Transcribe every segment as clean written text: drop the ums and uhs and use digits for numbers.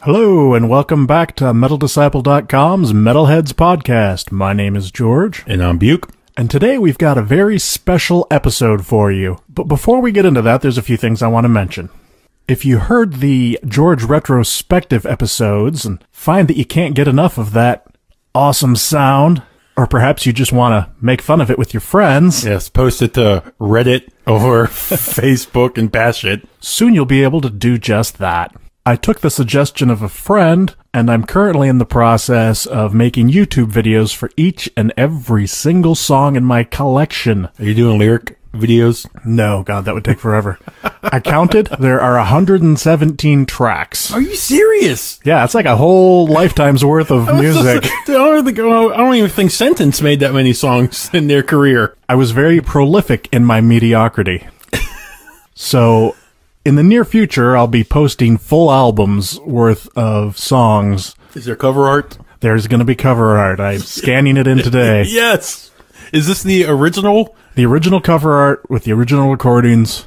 Hello, and welcome back to MetalDisciple.com's Metalheads podcast. My name is George. And I'm Buke. And today we've got a very special episode for you. But before we get into that, there's a few things I want to mention. If you heard the George retrospective episodes and find that you can't get enough of that awesome sound, or perhaps you just want to make fun of it with your friends. Yes, post it to Reddit or Facebook and bash it. Soon you'll be able to do just that. I took the suggestion of a friend, and I'm currently in the process of making YouTube videos for each and every single song in my collection. Are you doing lyric videos? No, God, that would take forever. I counted. There are 117 tracks. Are you serious? Yeah, it's like a whole lifetime's worth of music. I don't even think Sentence made that many songs in their career. I was very prolific in my mediocrity. So, in the near future, I'll be posting full albums worth of songs. Is there cover art? There's going to be cover art. I'm scanning it in today. Yes. Is this the original? The original cover art with the original recordings.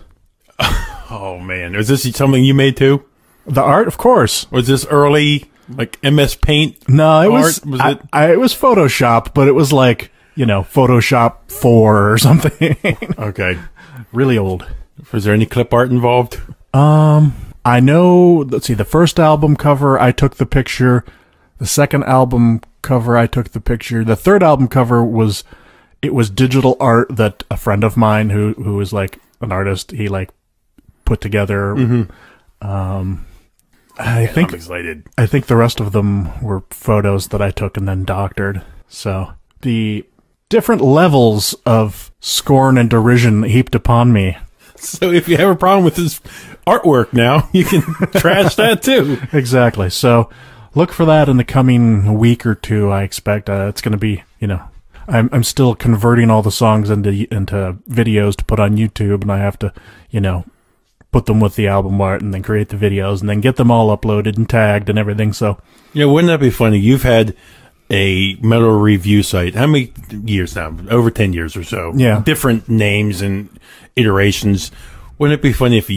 Oh, man. Is this something you made, too? The art, of course. Was this early, like, MS Paint? No, it art? was Was it was Photoshop, but it was like, you know, Photoshop 4 or something. Okay. Really old. Was there any clip art involved? I know, let's see, the first album cover, I took the picture. The second album cover, I took the picture. The third album cover was digital art that a friend of mine who is like an artist, he like put together. Mm-hmm. I think I'm excited. I think the rest of them were photos that I took and then doctored. So the different levels of scorn and derision heaped upon me. So if you have a problem with his artwork now, you can trash that too. Exactly. So look for that in the coming week or two. I expect it's going to be, you know, I'm still converting all the songs into videos to put on YouTube, and I have to, you know, put them with the album art and then create the videos and then get them all uploaded and tagged and everything. So yeah, wouldn't that be funny? You've had a metal review site. How many years now? Over 10 years or so. Yeah. Different names and iterations. Wouldn't it be funny if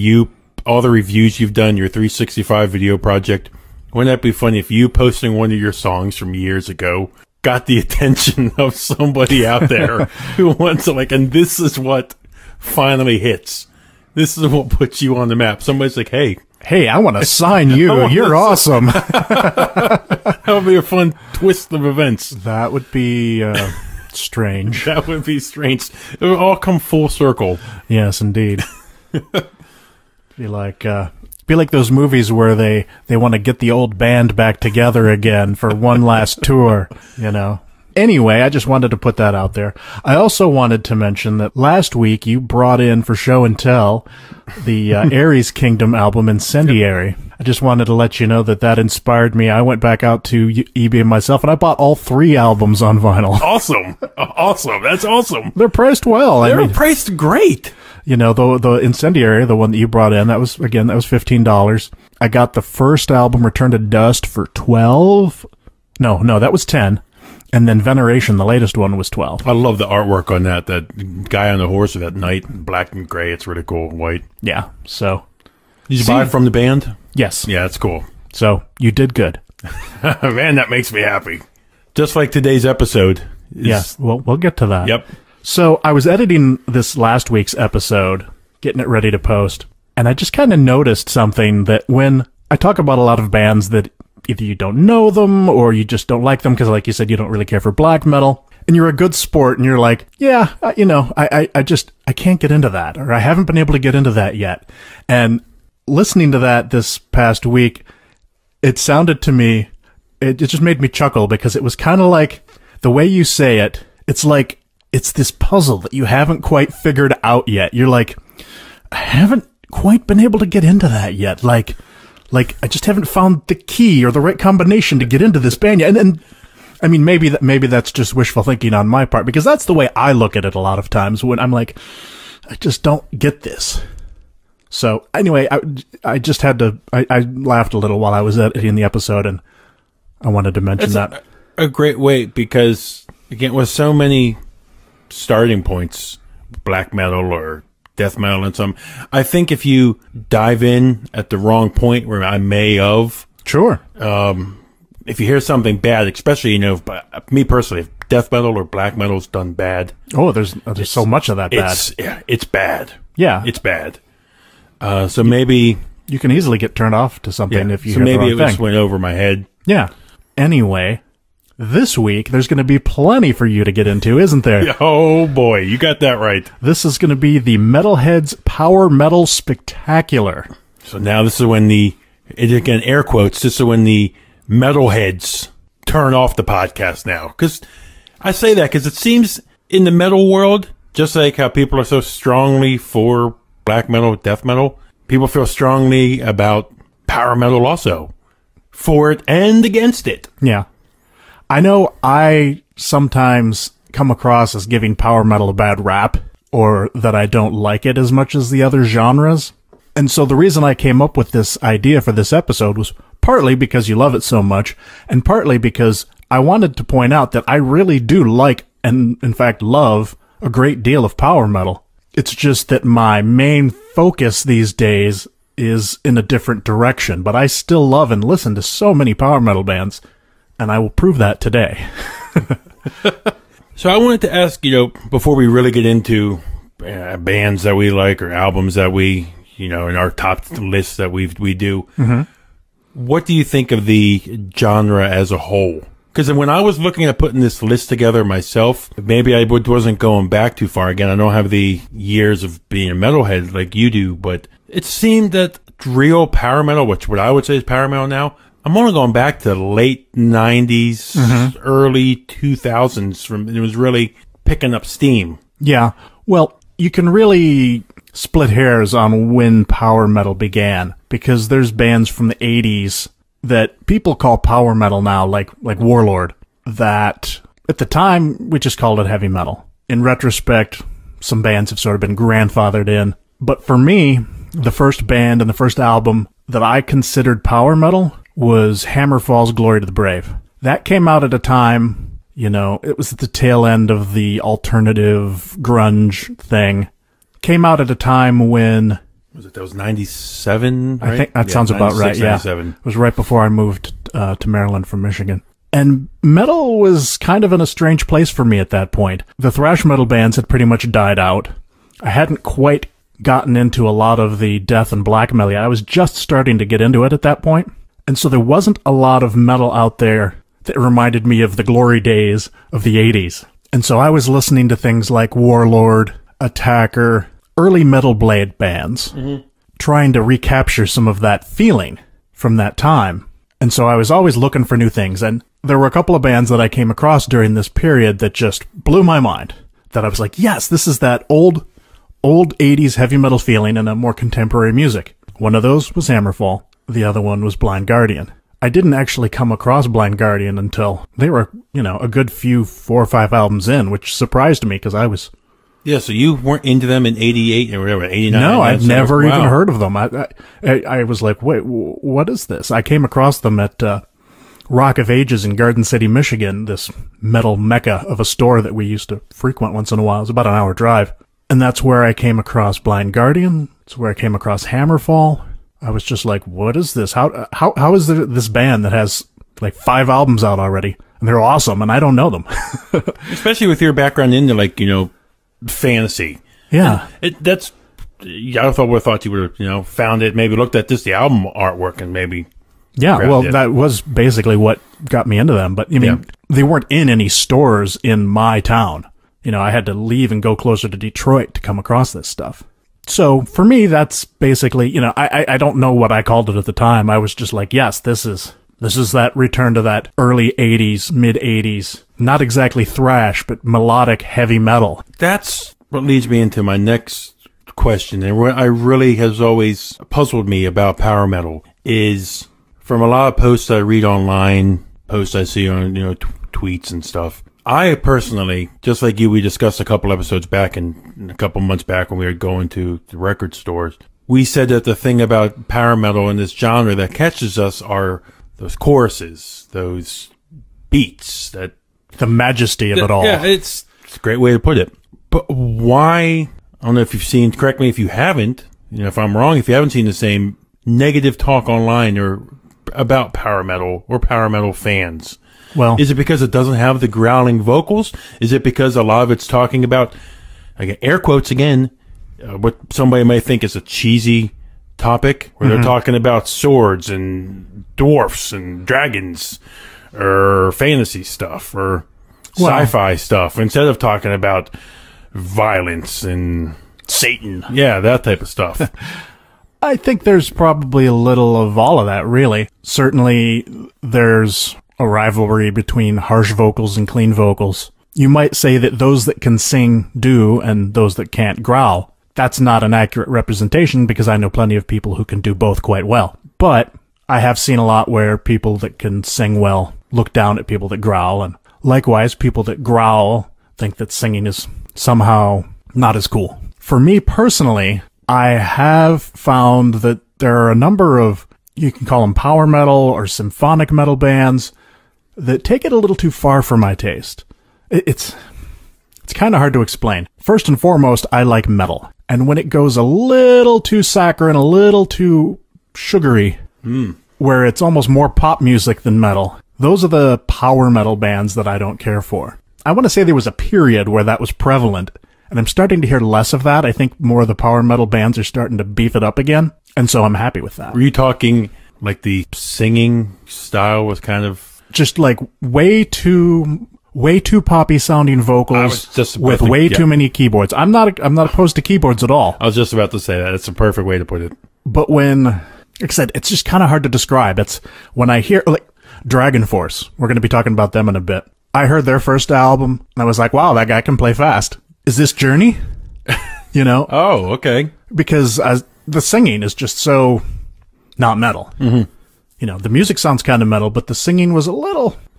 all the reviews you've done, your 365 video project, wouldn't that be funny if you posting one of your songs from years ago got the attention of somebody out there who wants to, like, and this is what finally hits. This is what puts you on the map. Somebody's like, hey, I want to sign you. You're awesome. That would be a fun twist of events. That would be strange. That would be strange. It would all come full circle. Yes, indeed. Be like those movies where they want to get the old band back together again for one last tour, you know. Anyway, I just wanted to put that out there. I also wanted to mention that last week you brought in for show and tell the Ares Kingdom album Incendiary. I just wanted to let you know that inspired me. I went back out to eBay myself and I bought all 3 albums on vinyl. Awesome. Awesome. That's awesome. They're priced well. They're priced great. You know, the Incendiary, the one that you brought in, that was $15. I got the first album, Return to Dust, for $12. No, that was $10. And then Veneration, the latest one, was $12. I love the artwork on that. That guy on the horse with that knight, black and gray. It's really cool. White. Yeah. So, did you buy it from the band? Yes. Yeah, that's cool. So you did good. Man, that makes me happy. Just like today's episode. Yes. Well, we'll get to that. Yep. So I was editing this last week's episode, getting it ready to post, and I just kind of noticed something that when I talk about a lot of bands that either you don't know them or you just don't like them because, like you said, you don't really care for black metal, and you're a good sport and you're like, yeah, you know, I can't get into that, or I haven't been able to get into that yet. And listening to that this past week, it sounded to me, it just made me chuckle because it was kind of like the way you say it, it's like it's this puzzle that you haven't quite figured out yet. You're like, I haven't quite been able to get into that yet. Like I just haven't found the key or the right combination to get into this band yet. And I mean, maybe that's just wishful thinking on my part, because that's the way I look at it a lot of times when I'm like, I just don't get this. So anyway, I just had to, I laughed a little while I was editing the episode, and I wanted to mention that. A great way, because again, with so many starting points, black metal or death metal and some, I think if you dive in at the wrong point where I may have, Sure. If you hear something bad, especially, you know, me personally, if death metal or black metal's done bad. Oh, there's so much of that bad. It's bad. Yeah. It's bad. So maybe you can easily get turned off to something if you hear the wrong maybe it just thing. went over my head. Yeah. Anyway, this week there's going to be plenty for you to get into, isn't there? Oh boy, you got that right. This is going to be the Metalheads Power Metal Spectacular. So now this is when again, air quotes, this is when the metalheads turn off the podcast now. Because I say that because it seems in the metal world, just like how people are so strongly for black metal, death metal, people feel strongly about power metal also. For it and against it. Yeah. I know I sometimes come across as giving power metal a bad rap, or that I don't like it as much as the other genres. And so the reason I came up with this idea for this episode was partly because you love it so much, and partly because I wanted to point out that I really do like, and in fact love, a great deal of power metal. It's just that my main focus these days is in a different direction, but I still love and listen to so many power metal bands, and I will prove that today. So I wanted to ask, you know, before we really get into bands that we like or albums that we, you know, in our top lists that we do, what do you think of the genre as a whole? Because when I was looking at putting this list together myself, maybe I wasn't going back too far. Again, I don't have the years of being a metalhead like you do, but it seemed that real power metal, which what I would say is power metal now, I'm only going back to the late 90s, early 2000s. It was really picking up steam. Yeah. Well, you can really split hairs on when power metal began, because there's bands from the 80s that people call power metal now, like Warlord, that at the time we just called it heavy metal. In retrospect, some bands have sort of been grandfathered in. But for me, the first band and the first album that I considered power metal was Hammerfall's Glory to the Brave. That came out at a time, you know, it was at the tail end of the alternative grunge thing. Came out at a time when... That was 97, right? I think that sounds about right, yeah. 97. It was right before I moved to Maryland from Michigan. And metal was kind of in a strange place for me at that point. The thrash metal bands had pretty much died out. I hadn't quite gotten into a lot of the death and black metal yet. I was just starting to get into it at that point. And so there wasn't a lot of metal out there that reminded me of the glory days of the 80s. And so I was listening to things like Warlord, Attacker, early Metal Blade bands, trying to recapture some of that feeling from that time. And so I was always looking for new things. And there were a couple of bands that I came across during this period that just blew my mind. That I was like, yes, this is that old 80s heavy metal feeling in a more contemporary music. One of those was Hammerfall. The other one was Blind Guardian. I didn't actually come across Blind Guardian until they were, you know, a good few 4 or 5 albums in, which surprised me because I was... Yeah, so you weren't into them in 88 or whatever, 89? No, I'd never even heard of them. I was like, wait, what is this? I came across them at Rock of Ages in Garden City, Michigan, this metal mecca of a store that we used to frequent once in a while. It was about an hour drive. And that's where I came across Blind Guardian. It's where I came across Hammerfall. I was just like, what is this? How is there this band that has like 5 albums out already? And they're awesome, and I don't know them. Especially with your background into, like, you know, fantasy. Yeah. I thought you would have, you know, found it, maybe looked at the album artwork and maybe... Yeah, well, that was basically what got me into them. But, I mean, they weren't in any stores in my town. You know, I had to leave and go closer to Detroit to come across this stuff. So, for me, that's basically, you know, I don't know what I called it at the time. I was just like, yes, this is that return to that early 80s, mid-80s, not exactly thrash, but melodic heavy metal. That's what leads me into my next question, and what I really has always puzzled me about power metal is, from a lot of posts I read online, posts I see on, you know, tweets and stuff, I personally, just like you, we discussed a couple episodes back and a couple months back when we were going to the record stores, we said that the thing about power metal in this genre that catches us are those choruses, those beats, the majesty of it all. Yeah, it's a great way to put it. But why, I don't know if you've seen, correct me if you haven't, you know, if I'm wrong, if you haven't seen the same negative talk online or about power metal or power metal fans? Well, Is it because it doesn't have the growling vocals? Is it because a lot of it's talking about, again, air quotes again, what somebody might think is a cheesy topic, where they're talking about swords and dwarfs and dragons or fantasy stuff or sci-fi stuff, instead of talking about violence and Satan. yeah, that type of stuff. I think there's probably a little of all of that, really. Certainly, there's a rivalry between harsh vocals and clean vocals. You might say that those that can sing do, and those that can't growl. That's not an accurate representation, because I know plenty of people who can do both quite well. But I have seen a lot where people that can sing well look down at people that growl, and likewise, people that growl think that singing is somehow not as cool. For me personally, I have found that there are a number of, you can call them power metal or symphonic metal bands, that take it a little too far for my taste. It's kind of hard to explain. First and foremost, I like metal. And when it goes a little too saccharine, a little too sugary, where it's almost more pop music than metal, those are the power metal bands that I don't care for. I want to say there was a period where that was prevalent, and I'm starting to hear less of that. I think more of the power metal bands are starting to beef it up again, and so I'm happy with that. Were you talking like the singing style was kind of just like way too poppy sounding vocals with way too many keyboards? I'm not opposed to keyboards at all. I was just about to say that. It's a perfect way to put it. But when, like I said, it's just kind of hard to describe. It's when I hear like Dragon Force, we're going to be talking about them in a bit. I heard their first album and I was like, wow, that guy can play fast. Is this Journey? You know? Oh, okay. Because the singing is just so not metal. You know, the music sounds kind of metal, but the singing was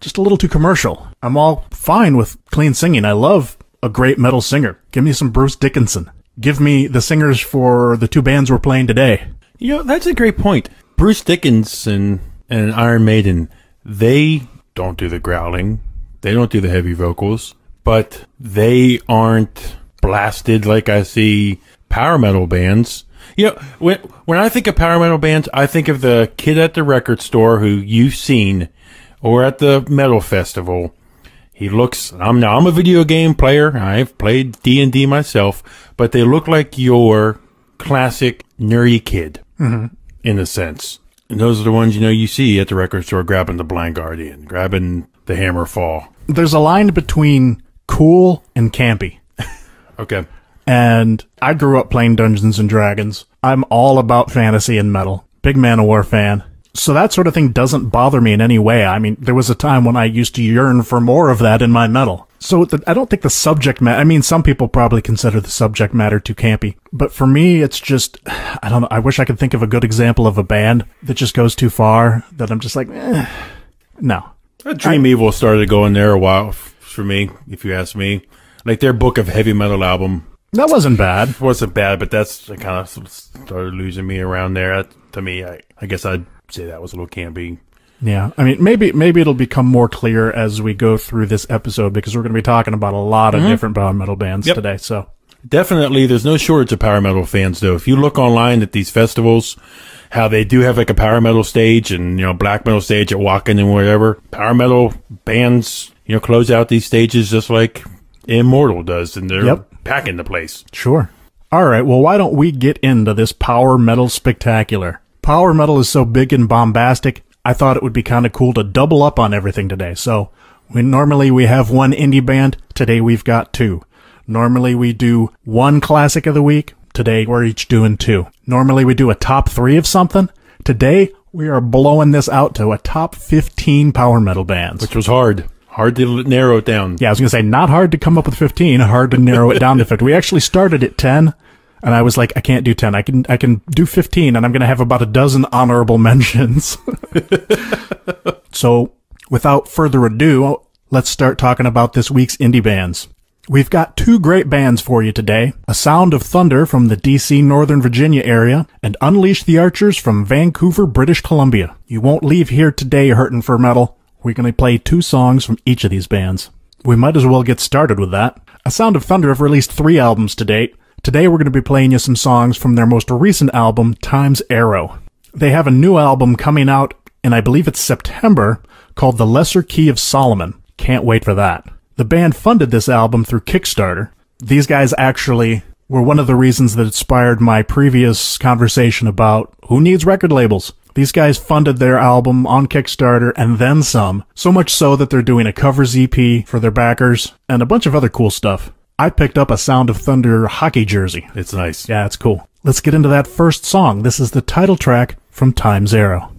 just a little too commercial. I'm all fine with clean singing. I love a great metal singer. Give me some Bruce Dickinson. Give me the singers for the two bands we're playing today. You know, that's a great point. Bruce Dickinson and Iron Maiden, they don't do the growling. They don't do the heavy vocals. But they aren't blasted like I see power metal bands. You know, when I think of power metal bands, I think of the kid at the record store who you've seen, or at the metal festival. He looks, I'm a video game player. I've played D&D myself, but they look like your classic nerdy kid, in a sense. And those are the ones, you know, you see at the record store grabbing the Blind Guardian, grabbing the Hammerfall. There's a line between cool and campy. Okay. And I grew up playing Dungeons and Dragons. I'm all about fantasy and metal. Big Manowar fan. So that sort of thing doesn't bother me in any way. I mean, there was a time when I used to yearn for more of that in my metal. So I don't think the subject matter, I mean, some people probably consider the subject matter too campy. But for me, it's just, I don't know, I wish I could think of a good example of a band that just goes too far, that I'm just like, no. Dream Evil started going there a while for me, if you ask me. Like their Book of Heavy Metal album. That wasn't bad. It wasn't bad, but that's kind of started losing me around there. To me, I guess I'd say that was a little campy. Yeah, I mean, maybe it'll become more clear as we go through this episode, because we're going to be talking about a lot of different power metal bands today. So definitely, there's no shortage of power metal fans, though. If you look online at these festivals, how they do have like a power metal stage and, you know, black metal stage at Wacken and whatever, power metal bands, you know, close out these stages just like Immortal does, and they're packing the place. Sure. All right, well, why don't we get into this power metal spectacular? Power metal is so big and bombastic, I thought it would be kind of cool to double up on everything today. So, normally we have one indie band, today we've got two. Normally we do one classic of the week, today we're each doing two. Normally we do a top 3 of something, today we are blowing this out to a top 15 power metal bands. Which was hard. Hard to narrow it down. Yeah, I was going to say, not hard to come up with 15, hard to narrow it down to 50. We actually started at 10, and I was like, I can't do 10. I can do 15, and I'm going to have about a dozen honorable mentions. So, without further ado, let's start talking about this week's indie bands. We've got 2 great bands for you today. A Sound of Thunder from the DC, Northern Virginia area, and Unleash the Archers from Vancouver, British Columbia. You won't leave here today hurting for metal. We're going to play 2 songs from each of these bands. We might as well get started with that. A Sound of Thunder have released 3 albums to date. Today we're going to be playing you some songs from their most recent album, Time's Arrow. They have a new album coming out in I believe it's September, called The Lesser Key of Solomon. Can't wait for that. The band funded this album through Kickstarter. These guys actually were one of the reasons that inspired my previous conversation about who needs record labels. These guys funded their album on Kickstarter and then some, so much so that they're doing a covers EP for their backers and a bunch of other cool stuff. I picked up a Sound of Thunder hockey jersey. It's nice. Yeah, it's cool. Let's get into that first song. This is the title track from Time Zero.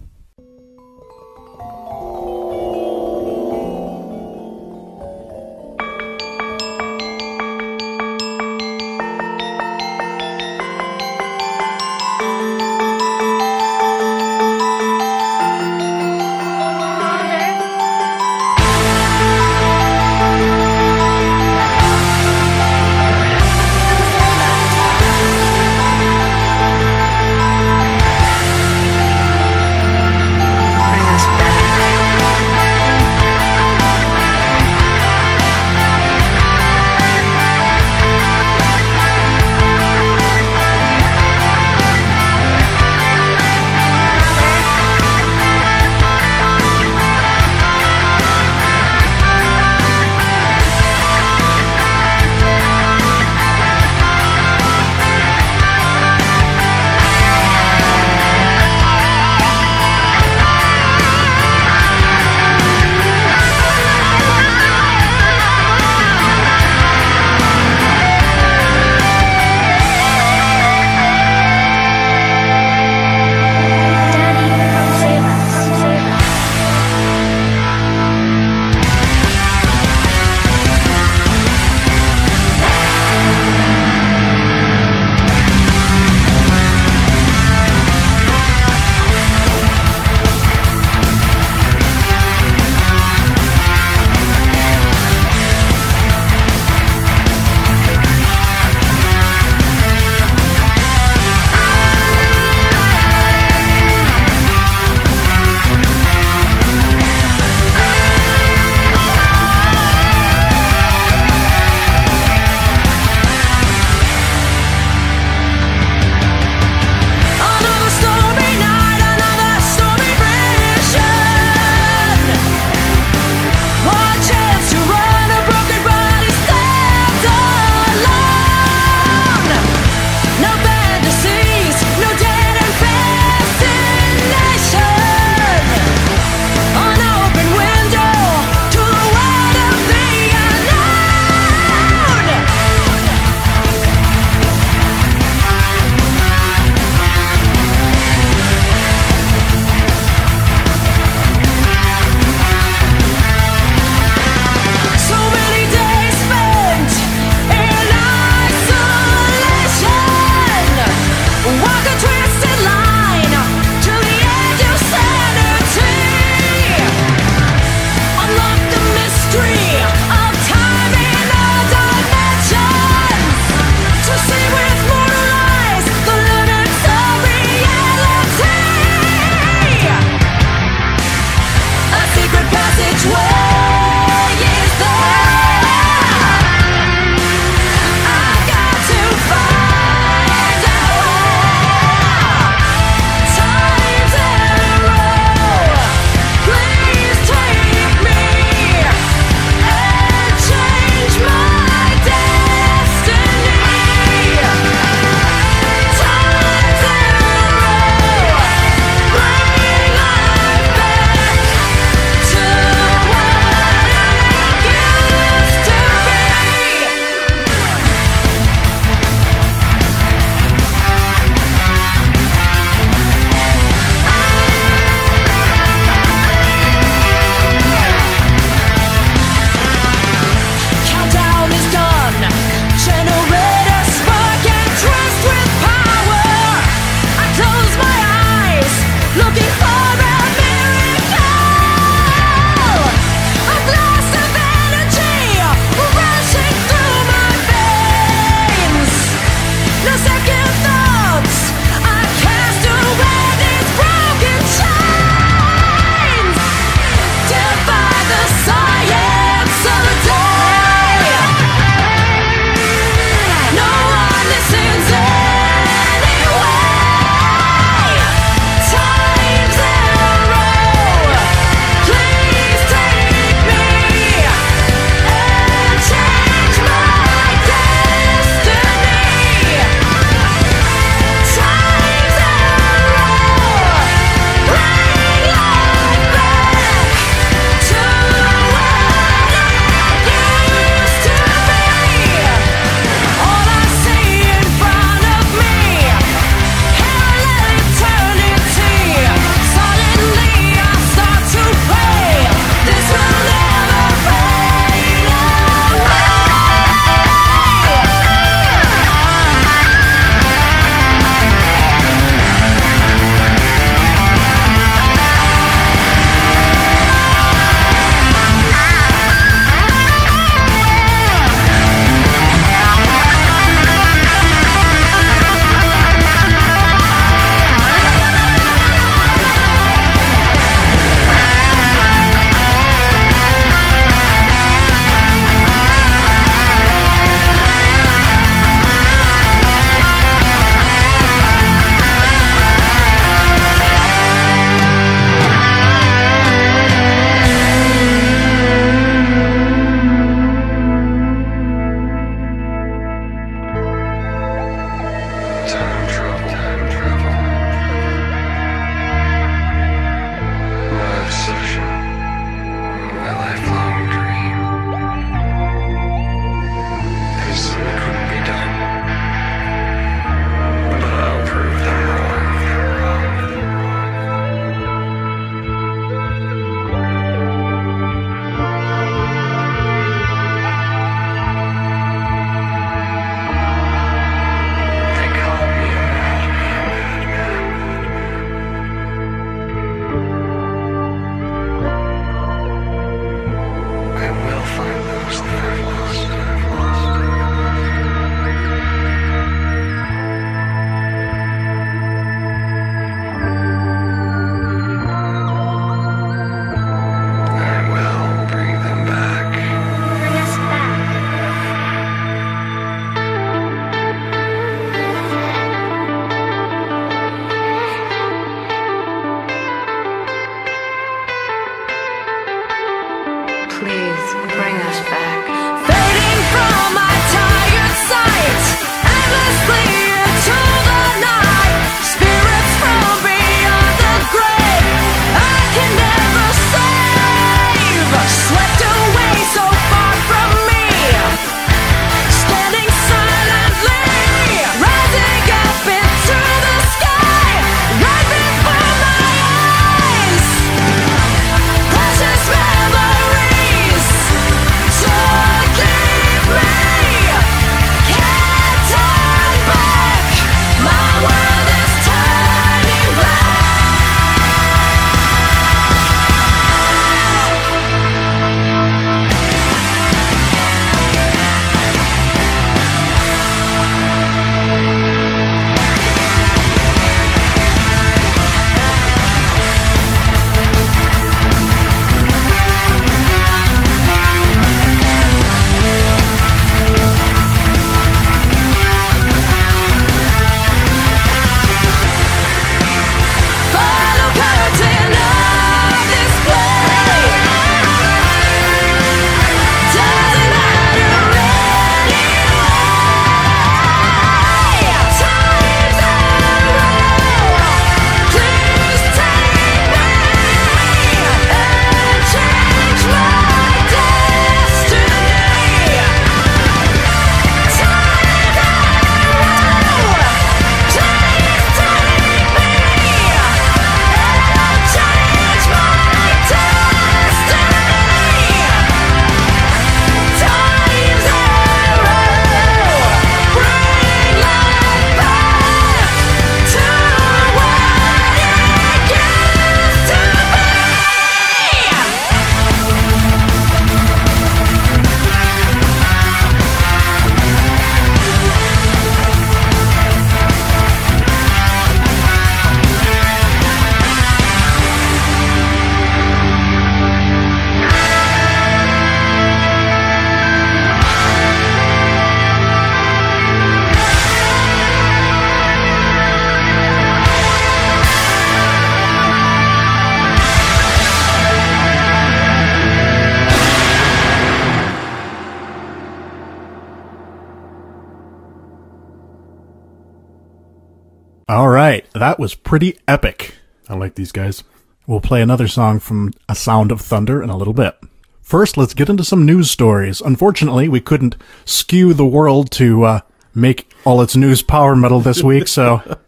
that was pretty epic. I like these guys. We'll play another song from A Sound of Thunder in a little bit. First, let's get into some news stories. Unfortunately, we couldn't skew the world to make all its news power metal this week, so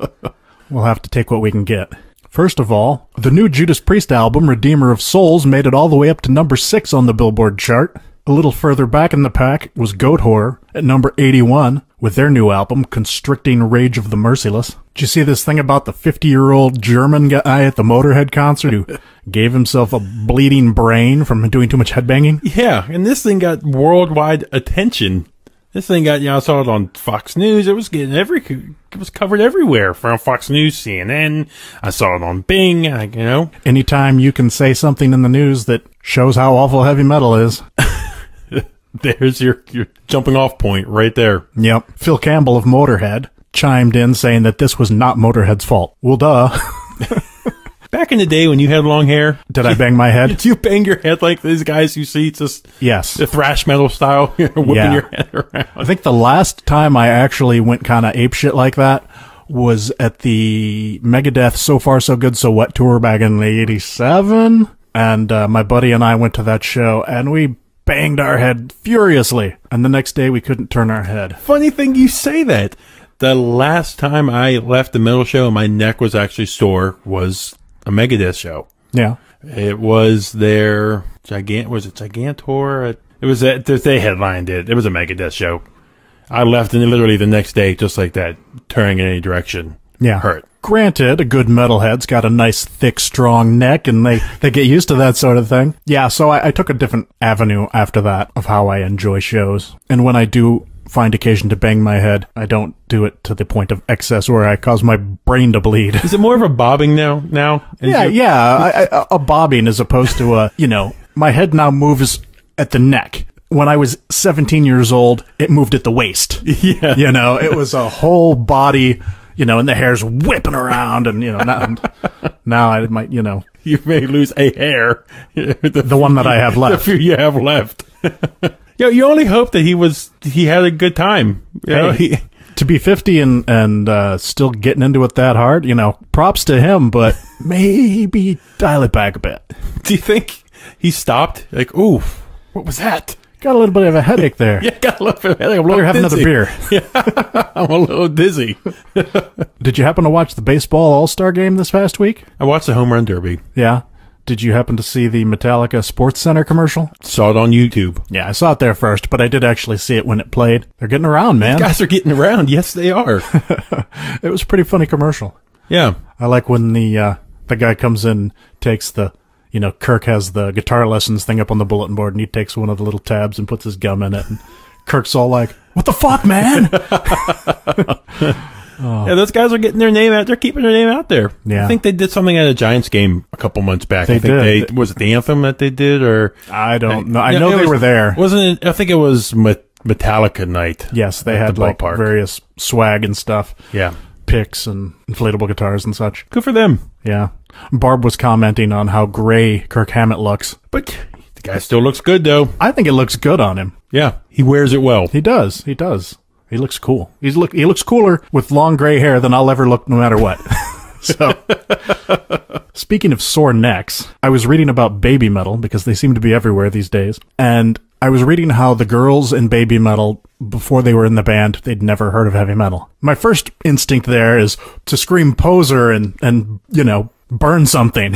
we'll have to take what we can get. First of all, the new Judas Priest album, Redeemer of Souls, made it all the way up to number 6 on the Billboard chart. A little further back in the pack was Goat Horror at number 81 with their new album, Constricting Rage of the Merciless. Did you see this thing about the 50-year-old German guy at the Motorhead concert who gave himself a bleeding brain from doing too much headbanging? Yeah, and this thing got worldwide attention. This thing got, I saw it on Fox News. It was getting it was covered everywhere from Fox News, CNN. I saw it on Bing, Anytime you can say something in the news that shows how awful heavy metal is. There's your jumping off point right there. Yep. Phil Campbell of Motorhead chimed in saying that this was not Motorhead's fault. Well, duh. Back in the day when you had long hair. Did I bang my head? Did you bang your head like these guys you see? Just yes. The thrash metal style, whipping your head around. I think the last time I actually went kind of apeshit like that was at the Megadeth So Far So Good So What tour back in '87. And my buddy and I went to that show, and we banged our head furiously. And the next day we couldn't turn our head. Funny thing you say that. The last time I left the metal show and my neck was actually sore was a Megadeth show. Yeah. It was their Gigantor? It was they headlined it. It was a Megadeth show. I left and literally the next day, just like that, turning in any direction. Yeah. Hurt. Granted, a good metalhead's got a nice, thick, strong neck, and they get used to that sort of thing. Yeah, so I took a different avenue after that of how I enjoy shows. And when I do find occasion to bang my head, I don't do it to the point of excess where I cause my brain to bleed. Is it more of a bobbing now? Yeah, a bobbing as opposed to a, my head now moves at the neck. When I was 17 years old, it moved at the waist. Yeah. It was a whole body, and the hair's whipping around, and, now I might, You may lose a hair. The one that I have left. The few you have left. You only hope that he had a good time. To be 50 and still getting into it that hard, props to him, but maybe dial it back a bit. Do you think he stopped? Like, ooh, what was that? Got a little bit of a headache there. Yeah, got a little bit of a headache. Better have another beer. Yeah, I'm a little dizzy. Did you happen to watch the baseball All-Star game this past week? I watched the Home Run Derby. Yeah. Did you happen to see the Metallica Sports Center commercial? Saw it on YouTube. Yeah, I saw it there first, but I did actually see it when it played. They're getting around, man. These guys are getting around. Yes, they are. It was a pretty funny commercial. Yeah. I like when the guy comes in, takes the, Kirk has the guitar lessons thing up on the bulletin board, and he takes one of the little tabs and puts his gum in it, and Kirk's all like, "What the fuck, man?" Oh. Yeah, those guys are getting their name out. They're keeping their name out there. Yeah. I think they did something at a Giants game a couple months back. Was it the anthem that they did, or I don't know. I know they were there. Wasn't it? I think it was Metallica night. Yes, they had like various swag and stuff. Yeah, picks and inflatable guitars and such. Good for them. Yeah. Barb was commenting on how gray Kirk Hammett looks, but the guy still looks good, though. I think it looks good on him. Yeah, he wears it well. He does. He does. He looks cool. He looks cooler with long gray hair than I'll ever look no matter what. So, speaking of sore necks, I was reading about baby metal because they seem to be everywhere these days. And I was reading how the girls in baby metal, before they were in the band, they'd never heard of heavy metal. My first instinct there is to scream poser and burn something.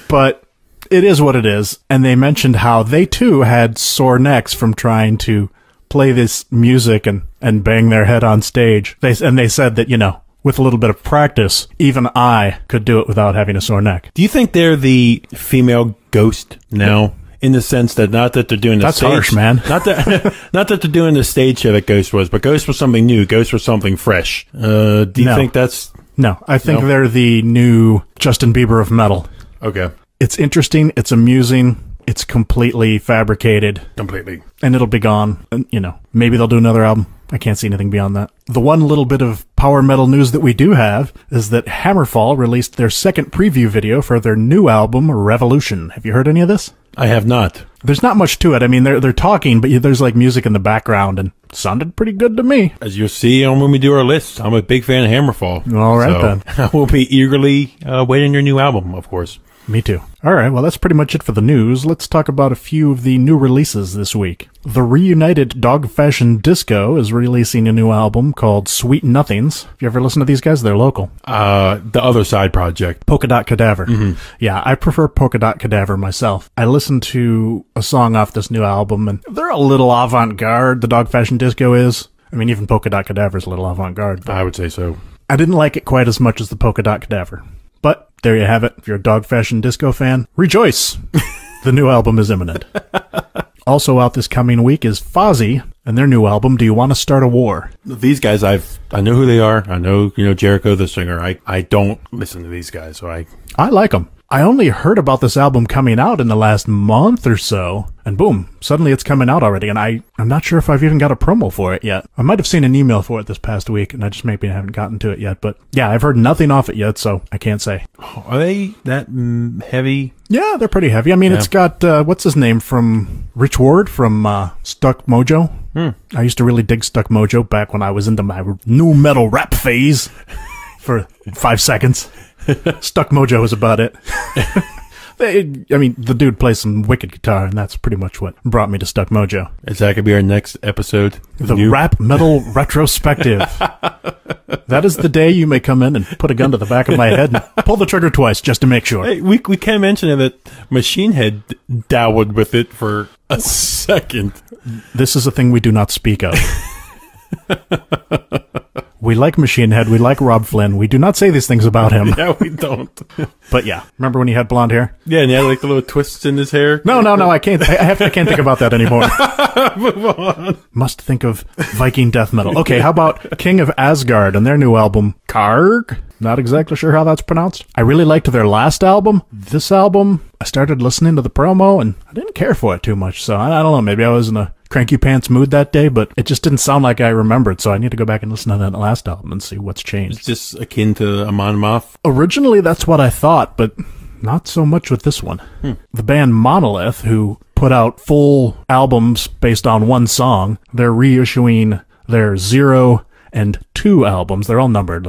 But it is what it is. And they mentioned how they too had sore necks from trying to play this music and bang their head on stage. They said that, with a little bit of practice, even I could do it without having a sore neck. Do you think they're the female Ghost now? In the sense that not that they're doing the That's stage. Harsh, man. Not that they're doing the stage show that Ghost was, but Ghost was something new. Ghost was something fresh. Do you think that's... No, I think they're the new Justin Bieber of metal. Okay. It's interesting. It's amusing. it's completely fabricated. Completely. And it'll be gone. And, you know, maybe they'll do another album. I can't see anything beyond that. The one little bit of power metal news that we do have is that Hammerfall released their second preview video for their new album, Revolution. Have you heard any of this? I have not. There's not much to it. I mean, they're talking, but there's like music in the background, and it sounded pretty good to me. As you'll see when we do our list, I'm a big fan of Hammerfall. All right, then. I will be eagerly waiting your new album, of course. Me too. All right, well, that's pretty much it for the news. Let's talk about a few of the new releases this week. The reunited Dog Fashion Disco is releasing a new album called Sweet Nothings. Have you ever listened to these guys? They're local. The Other Side Project. Polka Dot Cadaver. Mm-hmm. Yeah, I prefer Polka Dot Cadaver myself. I listened to a song off this new album, and they're a little avant-garde, the Dog Fashion Disco is. I mean, even Polka Dot Cadaver is a little avant-garde. I would say so. I didn't like it quite as much as the Polka Dot Cadaver. But there you have it. If you're a Dog Fashion Disco fan, rejoice! The new album is imminent. Also out this coming week is Fozzy and their new album, Do You Want to Start a War? These guys, I know who they are. I know, Jericho, the singer. I don't listen to these guys, so I like them. I only heard about this album coming out in the last month or so, and boom, suddenly it's coming out already, and I'm not sure if I've even got a promo for it yet. I might have seen an email for it this past week, and I just maybe haven't gotten to it yet, but yeah, I've heard nothing off it yet, so I can't say. Are they that heavy? Yeah, they're pretty heavy. I mean, It's got, what's his name from Rich Ward from Stuck Mojo? I used to really dig Stuck Mojo back when I was into my new metal rap phase for 5 seconds. Stuck Mojo is about it. I mean, the dude plays some wicked guitar, and that's pretty much what brought me to Stuck Mojo. Is that going to be our next episode? The Rap Metal Retrospective. That is the day you may come in and put a gun to the back of my head and pull the trigger twice just to make sure. Hey, we can mention that Machine Head dabbled with it for a second. This is a thing we do not speak of. We like Machine Head. We like Rob Flynn. We do not say these things about him. Yeah, we don't. But yeah, remember when he had blonde hair? Yeah, and he had like the little twists in his hair. No, I can't. I can't think about that anymore. Move on. Must think of Viking death metal. Okay, how about King of Asgard and their new album, Karg? Not exactly sure how that's pronounced. I really liked their last album. This album, I started listening to the promo, and I didn't care for it too much. So I don't know. Maybe I was in a cranky pants mood that day, but it just didn't sound like I remembered, so I need to go back and listen to that last album and see what's changed. It's just akin to Amon Amarth. Originally, that's what I thought, but not so much with this one. The band Monolith, who put out full albums based on one song, they're reissuing their 0 and 2 albums. They're all numbered.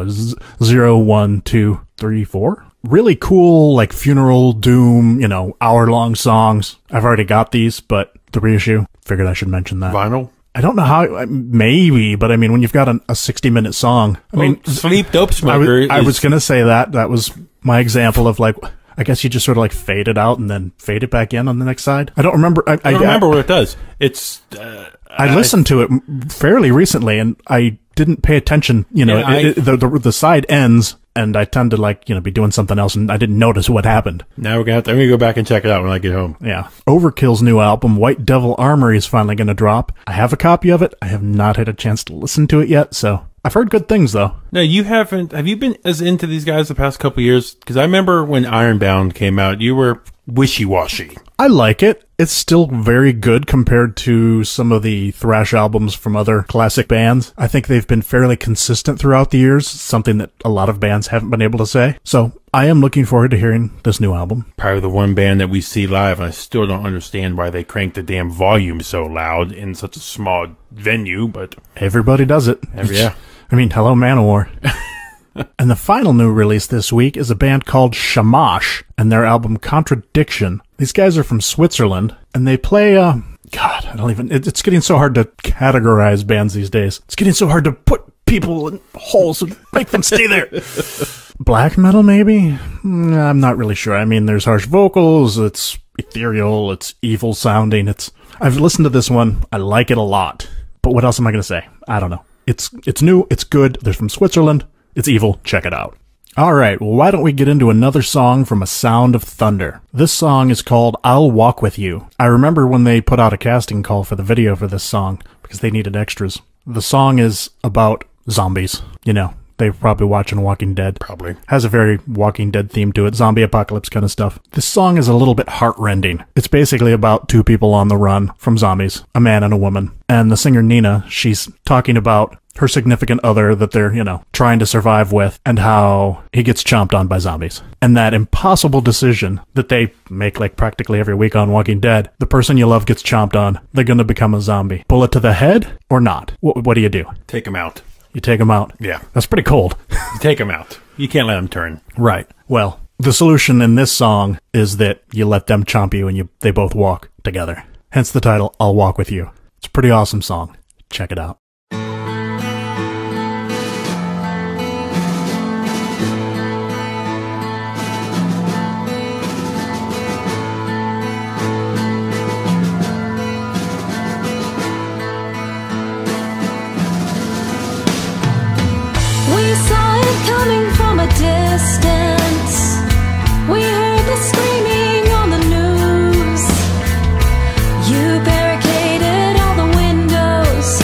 0, 1, 2, 3, 4. Really cool, like funeral, doom, hour-long songs. I've already got these, but the reissue, figured I should mention that. Vinyl? I don't know how, maybe, but I mean, when you've got a 60-minute song, Sleep Dope Smoker. I was going to say that was my example of like, I guess you just sort of like fade it out and then fade it back in on the next side. I don't remember. I don't remember what it does. It's, I listened to it fairly recently and I didn't pay attention, the side ends and I tend to be doing something else and I didn't notice what happened. Now I'm going to go back and check it out when I get home. Yeah. Overkill's new album, White Devil Armory, is finally going to drop. I have a copy of it. I have not had a chance to listen to it yet, so I've heard good things though. No, you haven't. Have you been as into these guys the past couple of years? Because I remember when Ironbound came out, you were wishy-washy. I like it. It's still very good compared to some of the thrash albums from other classic bands. I think they've been fairly consistent throughout the years, something that a lot of bands haven't been able to say. So I am looking forward to hearing this new album. Probably the one band that we see live, and I still don't understand why they crank the damn volume so loud in such a small venue, but everybody does it. Yeah. I mean, hello, Manowar. And the final new release this week is a band called Shamash and their album Contradiction. These guys are from Switzerland, and they play, it's getting so hard to categorize bands these days. It's getting so hard to put people in holes and make them stay there. Black metal, maybe? I'm not really sure. I mean, there's harsh vocals, it's ethereal, it's evil sounding, I've listened to this one, I like it a lot. But what else am I going to say? I don't know. It's new, it's good, they're from Switzerland, it's evil, check it out. Alright, well why don't we get into another song from A Sound of Thunder. This song is called I'll Walk With You. I remember when they put out a casting call for the video for this song, because they needed extras. The song is about zombies, They're probably watching Walking Dead. Probably. Has a very Walking Dead theme to it, zombie apocalypse kind of stuff. This song is a little bit heart-rending. It's basically about two people on the run from zombies, a man and a woman. And the singer Nina, she's talking about her significant other that they're, trying to survive with, and how he gets chomped on by zombies. And that impossible decision that they make like practically every week on Walking Dead, the person you love gets chomped on, they're going to become a zombie. Bullet to the head or not? What do you do? Take him out. You take them out? Yeah. That's pretty cold. You take him out. You can't let him turn. Right. Well, the solution in this song is that you let them chomp you and they both walk together. Hence the title, I'll Walk With You. It's a pretty awesome song. Check it out. Coming from a distance, we heard the screaming on the news. You barricaded all the windows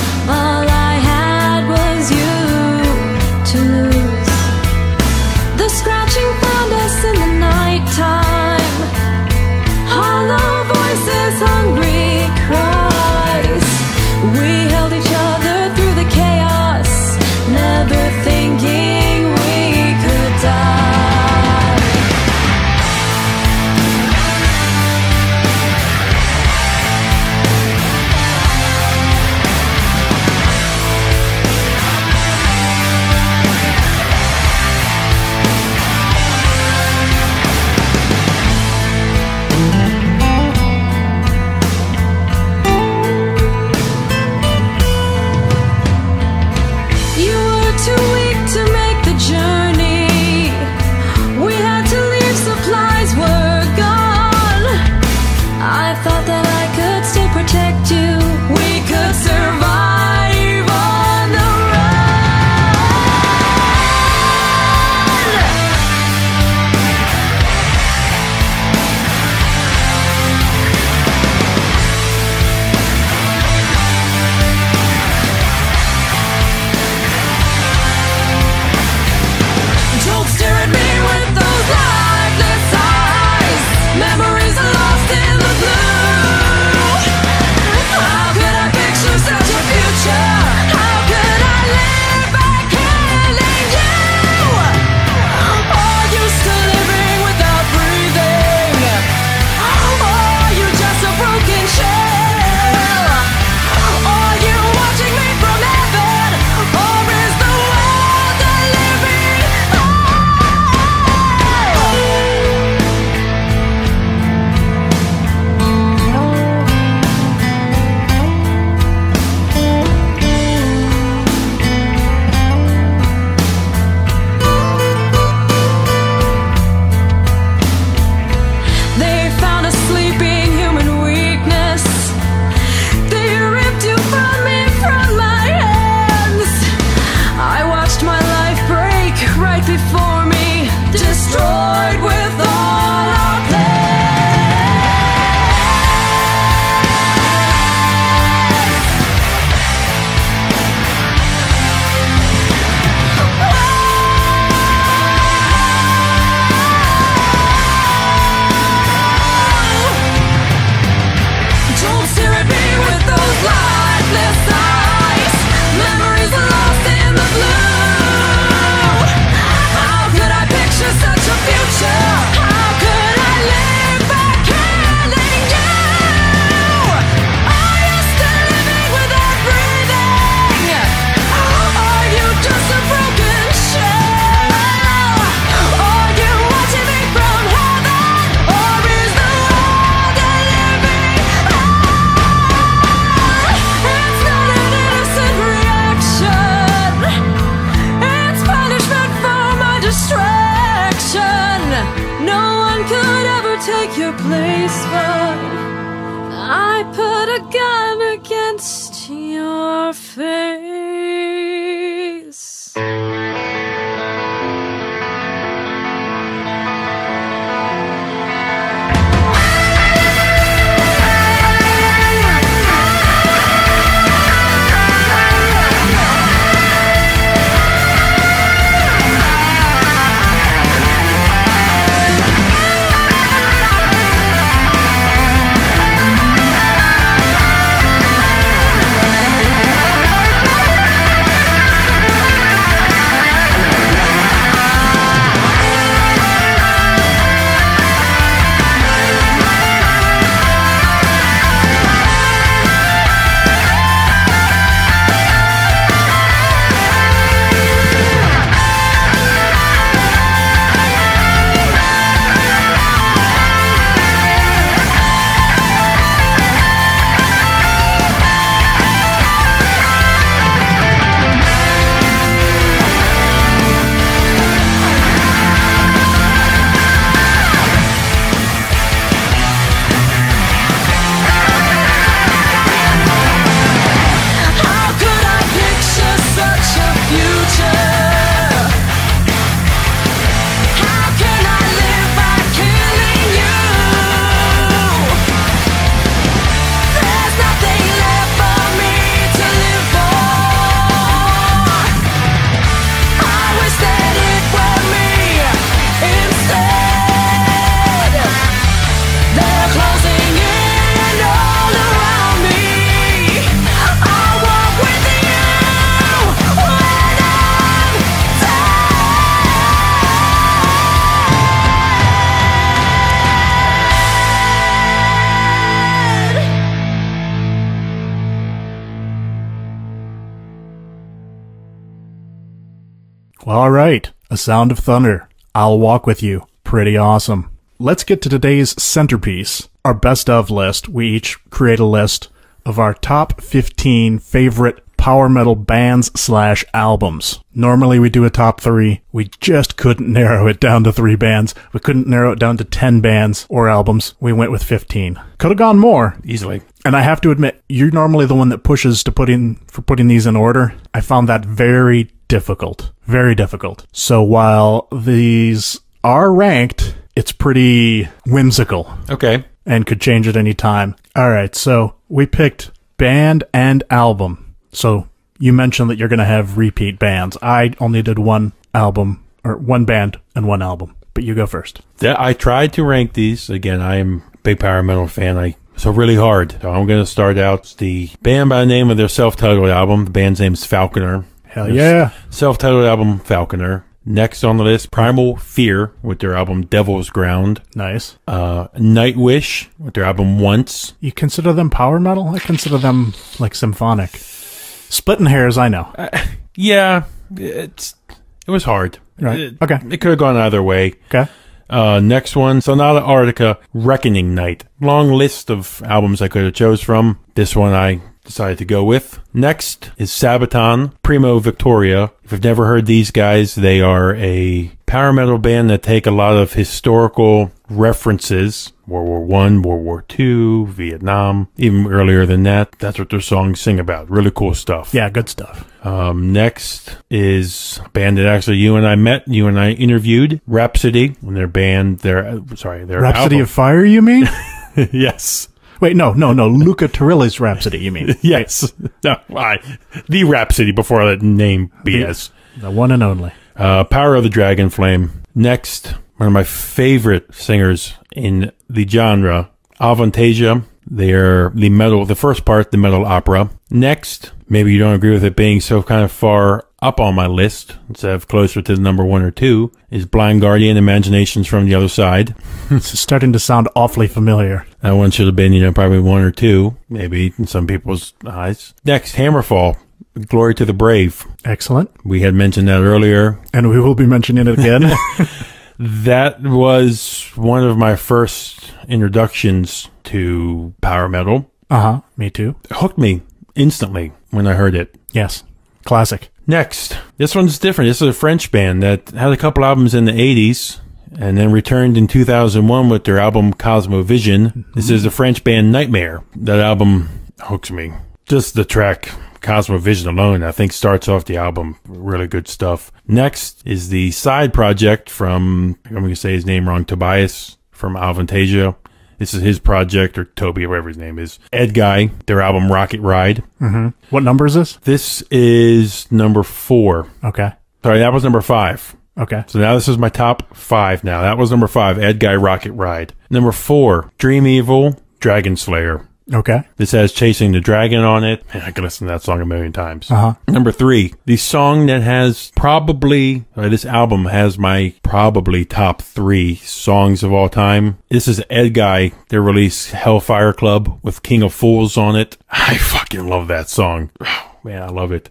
Well, all right. A Sound of Thunder. I'll Walk With You. Pretty awesome. Let's get to today's centerpiece, our best of list. We each create a list of our top 15 favorite power metal bands / albums. Normally we do a top 3. We just couldn't narrow it down to 3 bands. We couldn't narrow it down to 10 bands or albums. We went with 15. Could have gone more. Easily. And I have to admit, you're normally the one that pushes to putting these in order. I found that very difficult. Very difficult. So while these are ranked, it's pretty whimsical. Okay. And could change at any time. All right, so we picked band and album. So you mentioned that you're going to have repeat bands. I only did one album, or one band and one album. But you go first. I tried to rank these. Again, I am a big power metal fan. So really hard. So I'm going to start out the band by the name of their self-titled album. The band's name is Falconer. Hell yeah. Self-titled album, Falconer. Next on the list, Primal Fear with their album Devil's Ground. Nice. Nightwish with their album Once. You consider them power metal? I consider them like symphonic. Splitting hairs, I know. Yeah, it was hard. Right. Okay. It could have gone either way. Okay. Next one, Sonata Arctica, Reckoning Night. Long list of albums I could have chose from. This one I decided to go with. Next is Sabaton, Primo Victoria. If you've never heard these guys, they are a power metal band that take a lot of historical references. World War I, World War II, Vietnam, even earlier than that. That's what their songs sing about. Really cool stuff. Yeah, good stuff. Next is a band that actually you and I interviewed, Rhapsody, and their band, their Rhapsody album. of Fire, you mean? Yes. Wait, no. Luca Turilli's Rhapsody, you mean? Yes. No, the Rhapsody before that name BS. The one and only. Power of the Dragon Flame. Next, one of my favorite singers in the genre, Avantasia. They're the first part, the metal opera. Next, maybe you don't agree with it being so kind of far up on my list, instead of closer to the number 1 or 2, is Blind Guardian, Imaginations from the Other Side. It's starting to sound awfully familiar. That one should have been, probably 1 or 2, maybe in some people's eyes. Next, Hammerfall, Glory to the Brave. Excellent. We had mentioned that earlier. And we will be mentioning it again. That was one of my first introductions to power metal. Uh-huh, me too. It hooked me instantly when I heard it. Yes, classic. Next, this one's different. This is a French band that had a couple albums in the 80s and then returned in 2001 with their album Cosmovision. This is the French band Nightmare. That album hooks me. Just the track Cosmovision alone, I think, starts off the album. Really good stuff. Next is the side project from, I'm going to say his name wrong, Tobias from Avantasia. This is his project, or Toby, or whatever his name is. Ed Guy, their album Rocket Ride. Mm-hmm. What number is this? This is number 4. Okay. Sorry, that was number 5. Okay. So now this is my top 5 now. That was number 5, Ed Guy, Rocket Ride. Number 4, Dream Evil, Dragon Slayer. Okay. This has Chasing the Dragon on it. Man, I can listen to that song a million times. Uh-huh. Number 3, the song that has this album has my probably top 3 songs of all time. This is Ed Guy. They released Hellfire Club with King of Fools on it. I fucking love that song. Oh, man, I love it.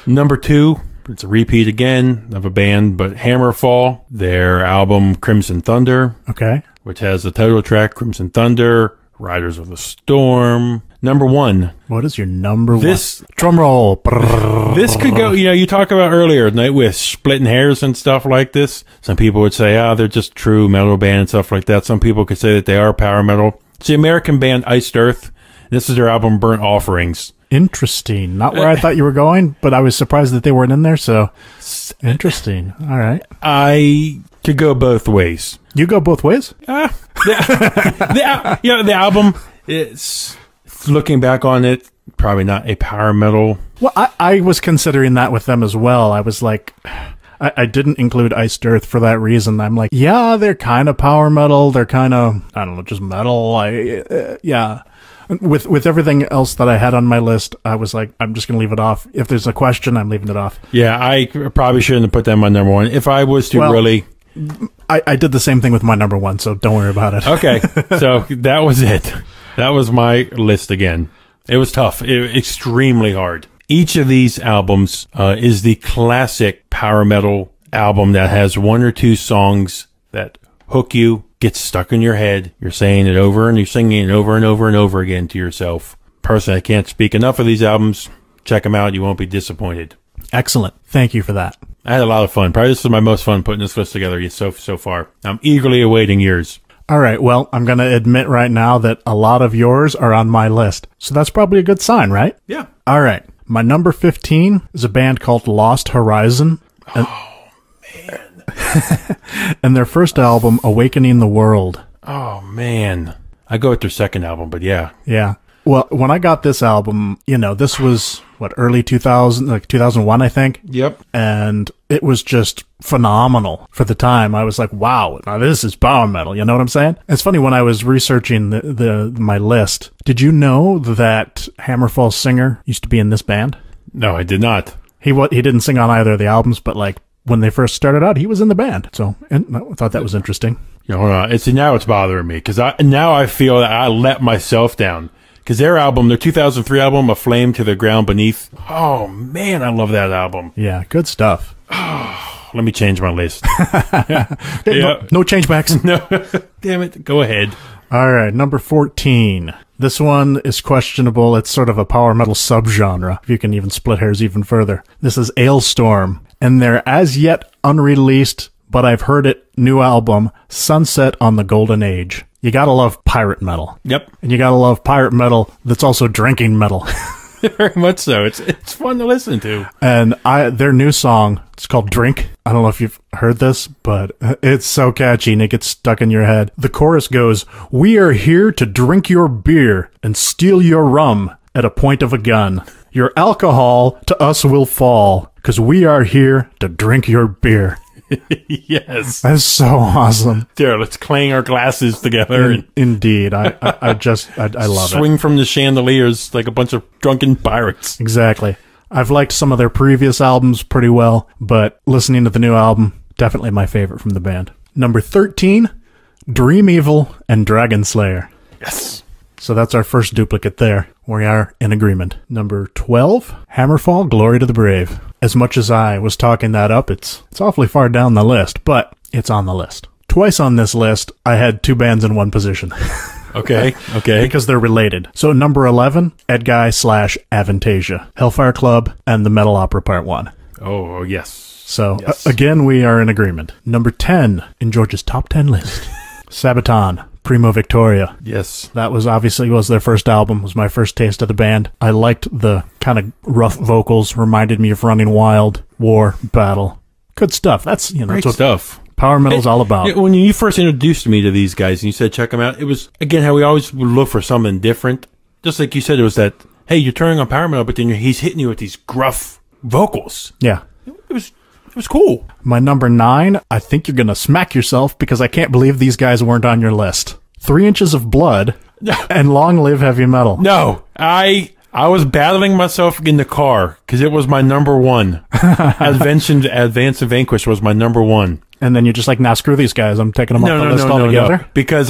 Number 2, it's a repeat again of a band, but Hammerfall, their album Crimson Thunder. Okay. Which has the title track Crimson Thunder, Riders of the Storm. Number 1. What is your number one? This drum roll. This could go, you talk about earlier, Nightwish, splitting hairs and stuff like this. Some people would say, they're just true metal band and stuff like that. Some people could say that they are power metal. It's the American band Iced Earth. This is their album Burnt Offerings. Interesting. Not where I thought you were going, but I was surprised that they weren't in there, so interesting. All right. I could go both ways. You go both ways? The album, it's looking back on it, probably not a power metal. Well, I was considering that with them as well. I was like, I didn't include Iced Earth for that reason. I'm like, yeah, they're kind of power metal. They're kind of, I don't know, just metal. Yeah. With everything else that I had on my list, I was like, I'm just going to leave it off. If there's a question, I'm leaving it off. Yeah, I probably shouldn't have put them on number 1. If I was to really... I did the same thing with my number 1, so don't worry about it. Okay, so that was it. That was my list again. It was tough. Extremely hard. Each of these albums is the classic power metal album that has one or two songs that hook you, gets stuck in your head. You're saying it over and you're singing it over and over and over again to yourself. Personally, I can't speak enough of these albums. Check them out. You won't be disappointed. Excellent. Thank you for that. I had a lot of fun. Probably this is my most fun putting this list together so far. I'm eagerly awaiting yours. All right. Well, I'm going to admit right now that a lot of yours are on my list. So that's probably a good sign, right? Yeah. All right. My number 15 is a band called Lost Horizon. And, Man. and their first album, Awakening the World. Oh, man. I go with their second album, but yeah. Yeah. Well, when I got this album, you know, this was, what, early 2000, like 2001, I think? Yep. And it was just phenomenal for the time. I was like, wow, now this is power metal. You know what I'm saying? It's funny, when I was researching my list, did you know that Hammerfall's singer used to be in this band? No, I did not. He didn't sing on either of the albums, but like when they first started out, he was in the band. So and I thought that was interesting. You know, hold on. Now it's bothering me because now I feel that I let myself down. Because their 2003 album, A Flame to the Ground Beneath. Oh, man, I love that album. Yeah, good stuff. Let me change my list. Yeah. No changebacks. No, damn it. Go ahead. All right, number 14. This one is questionable. It's sort of a power metal subgenre, if you can even split hairs even further. This is Ailstorm, and their as yet unreleased, but I've heard it, new album, Sunset on the Golden Age. You gotta love pirate metal. Yep. And you gotta love pirate metal that's also drinking metal. Very much so. It's fun to listen to. And their new song, it's called Drink. I don't know if you've heard this, but it's so catchy and it gets stuck in your head. The chorus goes, "We are here to drink your beer and steal your rum at a point of a gun. Your alcohol to us will fall, 'cause we are here to drink your beer." Yes. That's so awesome. There, let's clang our glasses together. Indeed. I love it. Swing from the chandeliers like a bunch of drunken pirates. Exactly. I've liked some of their previous albums pretty well, but listening to the new album, definitely my favorite from the band. Number 13, Dream Evil and Dragon Slayer. Yes. So that's our first duplicate there. We are in agreement. Number 12, Hammerfall, Glory to the Brave. As much as I was talking that up, it's awfully far down the list, but it's on the list. Twice on this list, I had two bands in one position. Okay. Because they're related. So number 11, Edguy / Avantasia, Hellfire Club, and the Metal Opera Part 1. Oh, yes. So, yes. Again, we are in agreement. Number 10, in George's top 10 list, Sabaton, Primo Victoria. Yes. That was their first album, was my first taste of the band. I liked the kind of rough vocals, reminded me of Running Wild, War, Battle. Good stuff. That's, Great that's what stuff. power metal's all about. When you first introduced me to these guys and you said check them out, it was, again, how we always would look for something different. Just like you said, it was that, hey, you're turning on power metal, but then he's hitting you with these gruff vocals. Yeah. It was cool. My number 9, I think you're going to smack yourself because I can't believe these guys weren't on your list. 3 Inches of Blood and Long Live Heavy Metal. No, I was battling myself in the car because it was my number 1. Advance and Vanquish was my number 1. And then you're just like, nah, screw these guys. I'm taking them off the list altogether. No. Because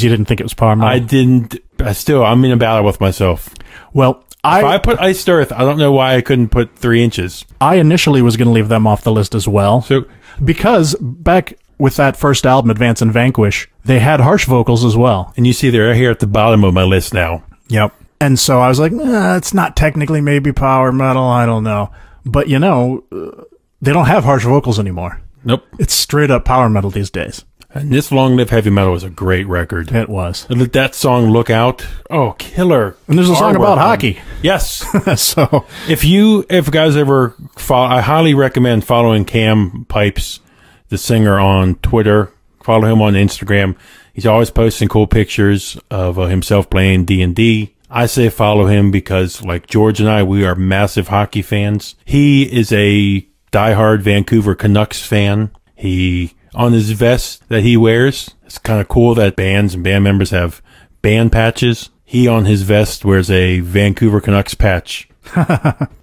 you didn't think it was power metal. I didn't. I'm in a battle with myself. Well, if I put Iced Earth, I don't know why I couldn't put 3 Inches. I initially was going to leave them off the list as well. So, because back with that first album, Advance and Vanquish, they had harsh vocals as well. And you see they're here at the bottom of my list now. Yep. And so I was like, it's not technically maybe power metal. I don't know. But, they don't have harsh vocals anymore. Nope. It's straight up power metal these days. And this Long Live Heavy Metal was a great record. It was. And that song, Look Out. Oh, killer. And there's a song about hockey. Yes. So if guys ever follow, I highly recommend following Cam Pipes, the singer, on Twitter. Follow him on Instagram. He's always posting cool pictures of himself playing D&D. I say follow him because, like George and I, we are massive hockey fans. He is a diehard Vancouver Canucks fan. On his vest that he wears, it's kind of cool that bands and band members have band patches. He, on his vest, wears a Vancouver Canucks patch.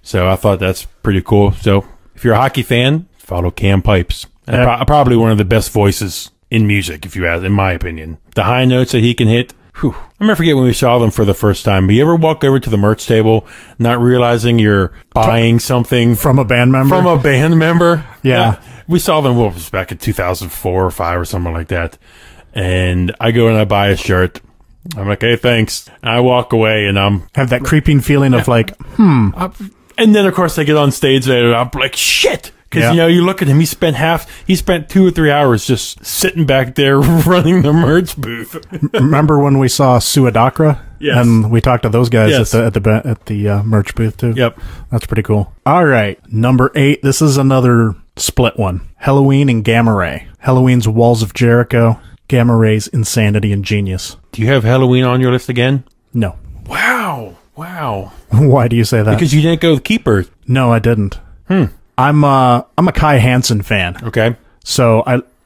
So I thought that's pretty cool. So if you're a hockey fan, follow Cam Pipes. Probably one of the best voices in music, if you ask, in my opinion. The high notes that he can hit, Whew. I never forget when we saw them for the first time. You ever walk over to the merch table not realizing you're buying something From a band member? from a band member? Yeah. We saw them, well, it was back in 2004 or 5 or something like that. And I go and I buy a shirt. I'm like, hey, thanks. And I walk away and I'm... Have that creeping feeling of like, And then, of course, they get on stage and I'm like, shit! Because, Yeah. you know, you look at him, he spent 2 or 3 hours just sitting back there running the merch booth. remember when we saw Suadakra? Yes. And we talked to those guys Yes. at the merch booth too. Yep. That's pretty cool. All right, number 8. This is another split one. Halloween and Gamma Ray. Halloween's Walls of Jericho. Gamma Ray's Insanity and Genius. Do you have Halloween on your list again? No. Wow. Why do you say that? Because you didn't go with Keeper. No, I didn't. I'm a Kai Hansen fan. Okay. So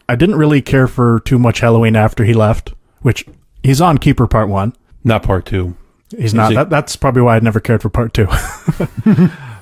I didn't really care for too much Halloween after he left, which he's on Keeper Part 1. Not Part 2. He's not. That's probably why I'd never cared for Part 2.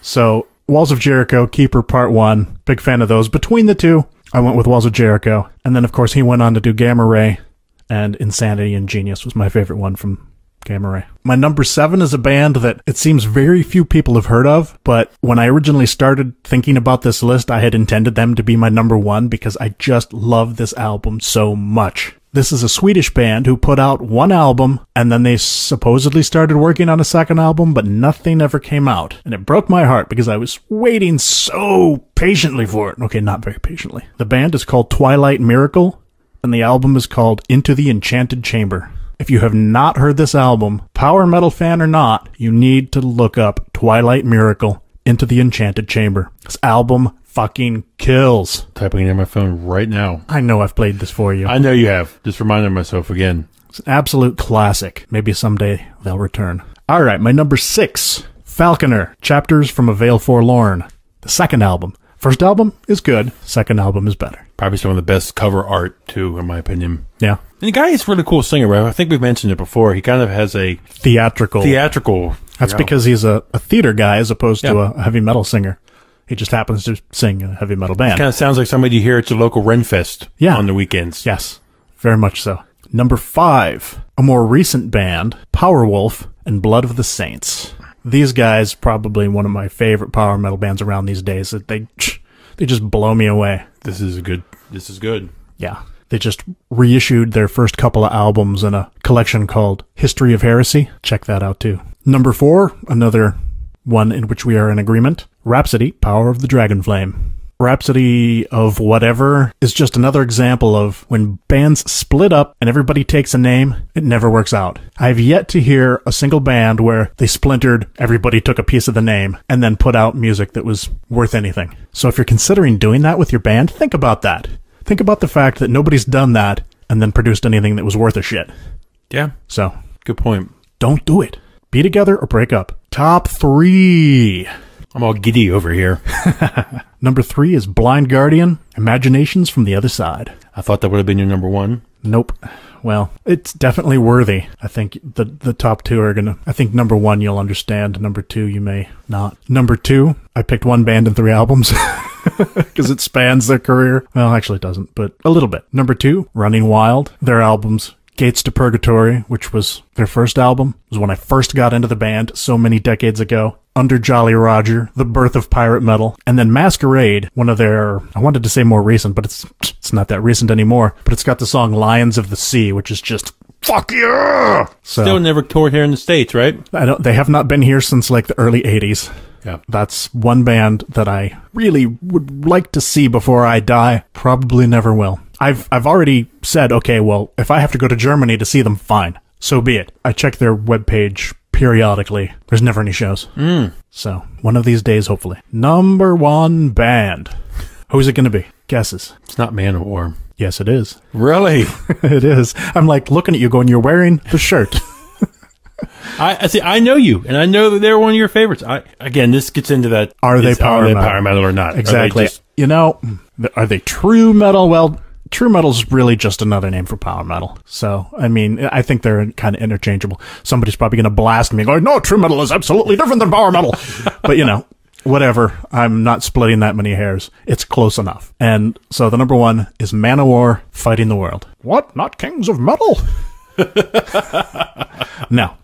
So Walls of Jericho, Keeper Part 1. Big fan of those. Between the two, I went with Walls of Jericho. And then, of course, he went on to do Gamma Ray, and Insanity and Genius was my favorite one from Gamma Ray. My number 7 is a band that it seems very few people have heard of, but when I originally started thinking about this list, I had intended them to be my number 1 because I just love this album so much. This is a Swedish band who put out one album, and then they supposedly started working on a second album, but nothing ever came out. And it broke my heart because I was waiting so patiently for it. Okay, not very patiently. The band is called Twilight Miracle, and the album is called Into the Enchanted Chamber. If you have not heard this album, power metal fan or not, you need to look up Twilight Miracle, Into the Enchanted Chamber. This album fucking kills. Typing it in my phone right now. I know I've played this for you. I know you have. Just reminding myself again. It's an absolute classic. Maybe someday they'll return. All right, my number 6, Falconer, Chapters from a Veil Forlorn. The second album. First album is good. Second album is better. Probably some of the best cover art, too, in my opinion. Yeah. And the guy is a really cool singer, right? I think we've mentioned it before. He kind of has a Theatrical. That's because he's a theater guy as opposed to a heavy metal singer. He just happens to sing in a heavy metal band. Kind of sounds like somebody you hear at your local Renfest on the weekends. Yes, very much so. Number 5, a more recent band, Powerwolf and Blood of the Saints. These guys, probably one of my favorite power metal bands around these days. They just blow me away. This is good. Yeah. They just reissued their first couple of albums in a collection called History of Heresy. Check that out too. Number 4, another one in which we are in agreement. Rhapsody, Power of the Dragonflame. Rhapsody of Whatever is just another example of when bands split up and everybody takes a name, it never works out. I've yet to hear a single band where they splintered, everybody took a piece of the name, and then put out music that was worth anything. So if you're considering doing that with your band, think about that. Think about the fact that nobody's done that and then produced anything that was worth a shit. Yeah. So, Good point. don't do it. Be together or break up. Top 3. I'm all giddy over here. Number 3 is Blind Guardian, Imaginations from the Other Side. I thought that would have been your number 1. Nope. Well, it's definitely worthy. I think the top 2 are gonna... I think number 1 you'll understand. Number 2 you may not. Number 2, I picked one band and 3 albums. Because it spans their career. Well, actually it doesn't, but a little bit. Number 2, Running Wild. Their albums... Gates to Purgatory, which was their first album, was when I first got into the band so many decades ago. Under Jolly Roger, the birth of pirate metal, and then Masquerade, one of their, I wanted to say more recent, but it's not that recent anymore, but it's got the song Lions of the Sea, which is just, fuck yeah! So, Still never toured here in the States, right? they have not been here since like the early 80s. Yeah. That's one band that I really would like to see before I die. Probably never will. I've already said, okay, well, if I have to go to Germany to see them, fine. So be it. I check their webpage periodically. There's never any shows. So, one of these days, hopefully. Number 1 band. Who's it going to be? Guesses. It's not Manowar. Yes, it is. Really? It is. I'm like looking at you going, you're wearing the shirt. I see. I know you, and I know that they're one of your favorites. Again, this gets into that. Are they power metal or not? Exactly. You know, are they true metal? Well, true metal's really just another name for power metal. So, I mean, I think they're kind of interchangeable. Somebody's probably going to blast me going, no, true metal is absolutely different than power metal. But, you know, whatever. I'm not splitting that many hairs. It's close enough. And so the number 1 is Manowar, Fighting the World. What? Not Kings of Metal? No.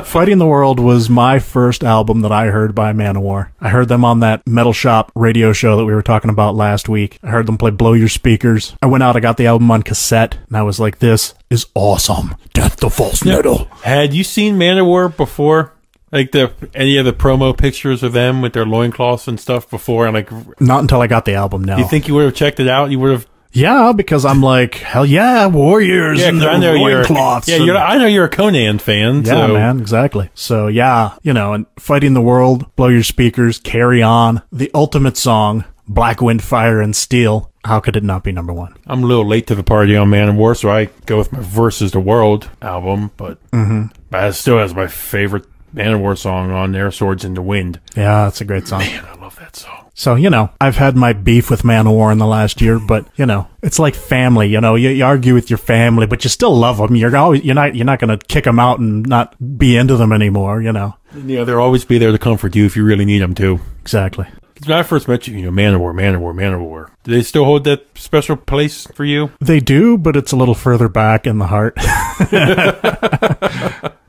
Fighting the World was my first album that I heard by Manowar. I heard them on that Metal Shop radio show that we were talking about last week. I heard them play Blow Your Speakers. I went out, I got the album on cassette, and I was like, this is awesome. Death to False Metal. Had you seen Manowar before? Like any of the promo pictures of them with their loincloths and stuff before? And like, not until I got the album, no. You think you would have checked it out? You would have... Yeah, because I'm like, hell yeah, Warriors and their loincloths. Yeah, I know you're a Conan fan. Yeah, so. Man, exactly. So yeah, and Fighting the World, Blow Your Speakers, Carry On, the ultimate song, Black Wind, Fire, and Steel. How could it not be number one? I'm a little late to the party on Manowar, so I go with my Versus the World album, but it still has my favorite Manowar song on there, Swords in the Wind. Yeah, that's a great song. Man, I love that song. So, I've had my beef with Manowar in the last year, but, it's like family, you argue with your family, but you still love them. You're not going to kick them out and not be into them anymore, Yeah, they'll always be there to comfort you if you really need them to. Exactly. When I first met you, Manowar. Do they still hold that special place for you? They do, but it's a little further back in the heart.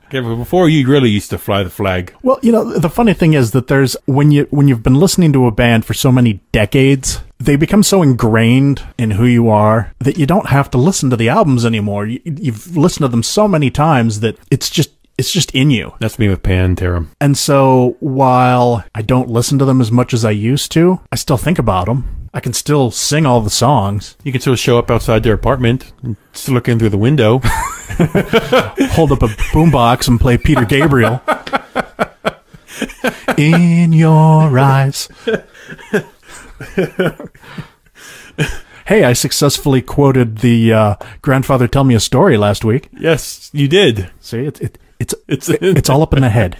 Okay, but before you really used to fly the flag. Well, the funny thing is that when you've been listening to a band for so many decades, they become so ingrained in who you are that you don't have to listen to the albums anymore. You've listened to them so many times that it's just in you. That's me with Pantera. And so while I don't listen to them as much as I used to, I still think about them. I can still sing all the songs. You can still show up outside their apartment and still look in through the window. Hold up a boombox and play Peter Gabriel. In your eyes. Hey, I successfully quoted the Grandfather Tell Me a Story last week. Yes, you did. See, it's all up in the head.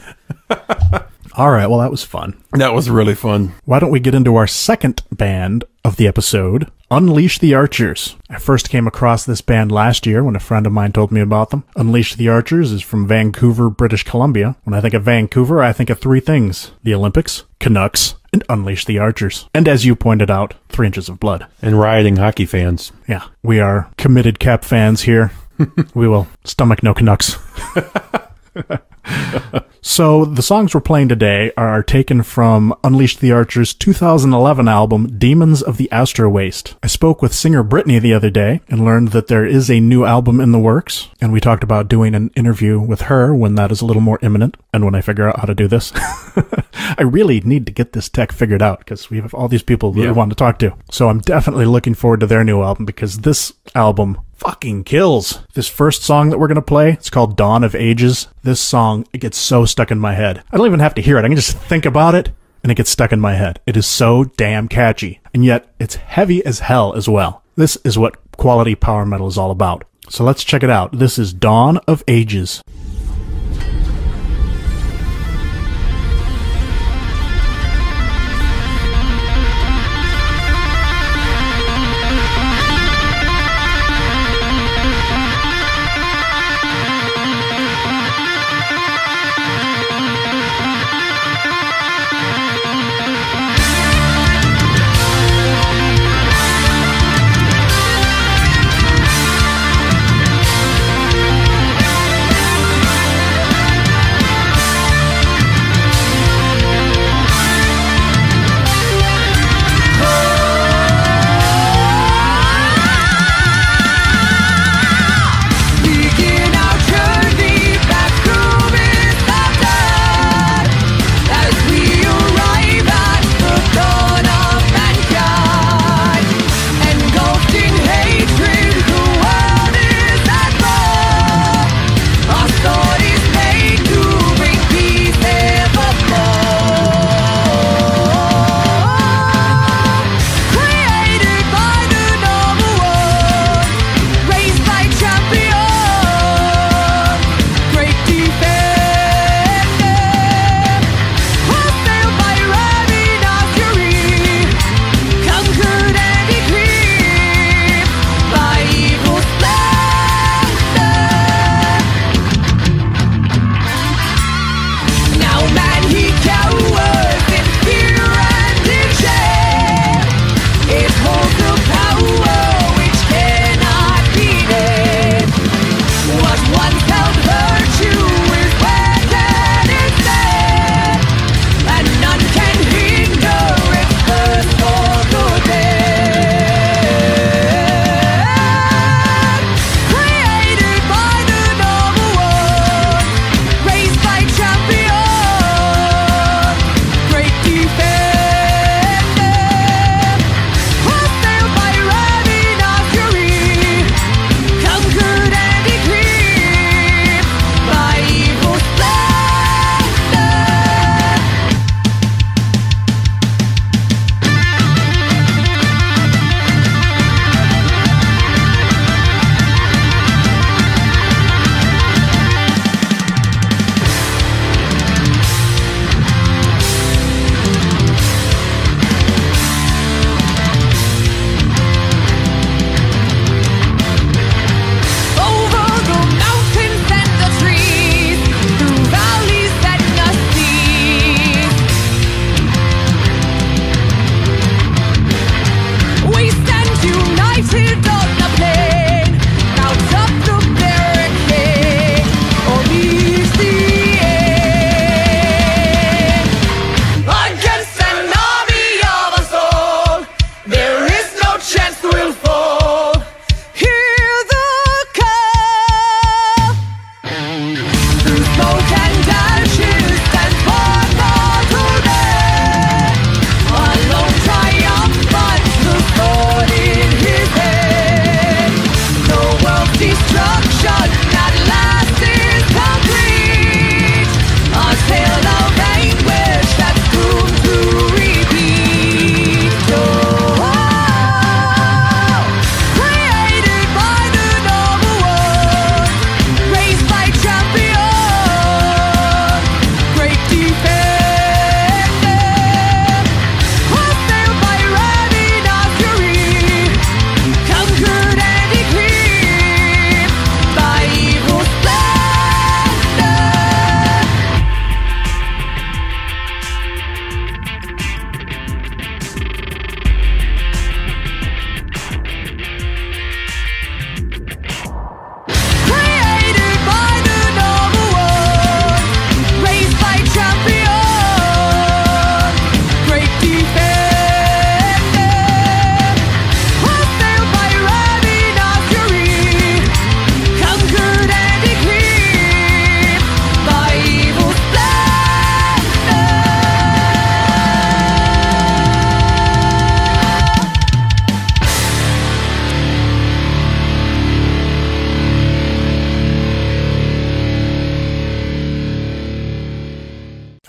All right, well, that was fun. That was really fun. Why don't we get into our second band of the episode, Unleash the Archers. I first came across this band last year when a friend of mine told me about them. Unleash the Archers is from Vancouver, British Columbia. When I think of Vancouver, I think of three things: the Olympics, Canucks, and Unleash the Archers. And as you pointed out, 3 Inches of Blood. And rioting hockey fans. Yeah, we are committed Cap fans here. We will stomach no Canucks. So the songs we're playing today are taken from Unleash the Archers' 2011 album, Demons of the Astro Waste. I spoke with singer Brittany the other day and learned that there is a new album in the works, and we talked about doing an interview with her when that is a little more imminent, and when I figure out how to do this. I really need to get this tech figured out, because we have all these people that we want to talk to. So I'm definitely looking forward to their new album, because this album fucking kills. This first song that we're going to play, it's called Dawn of Ages. This song, it gets so stuck in my head. I don't even have to hear it. I can just think about it, and it gets stuck in my head. It is so damn catchy, and yet it's heavy as hell as well. This is what quality power metal is all about. So let's check it out. This is Dawn of Ages.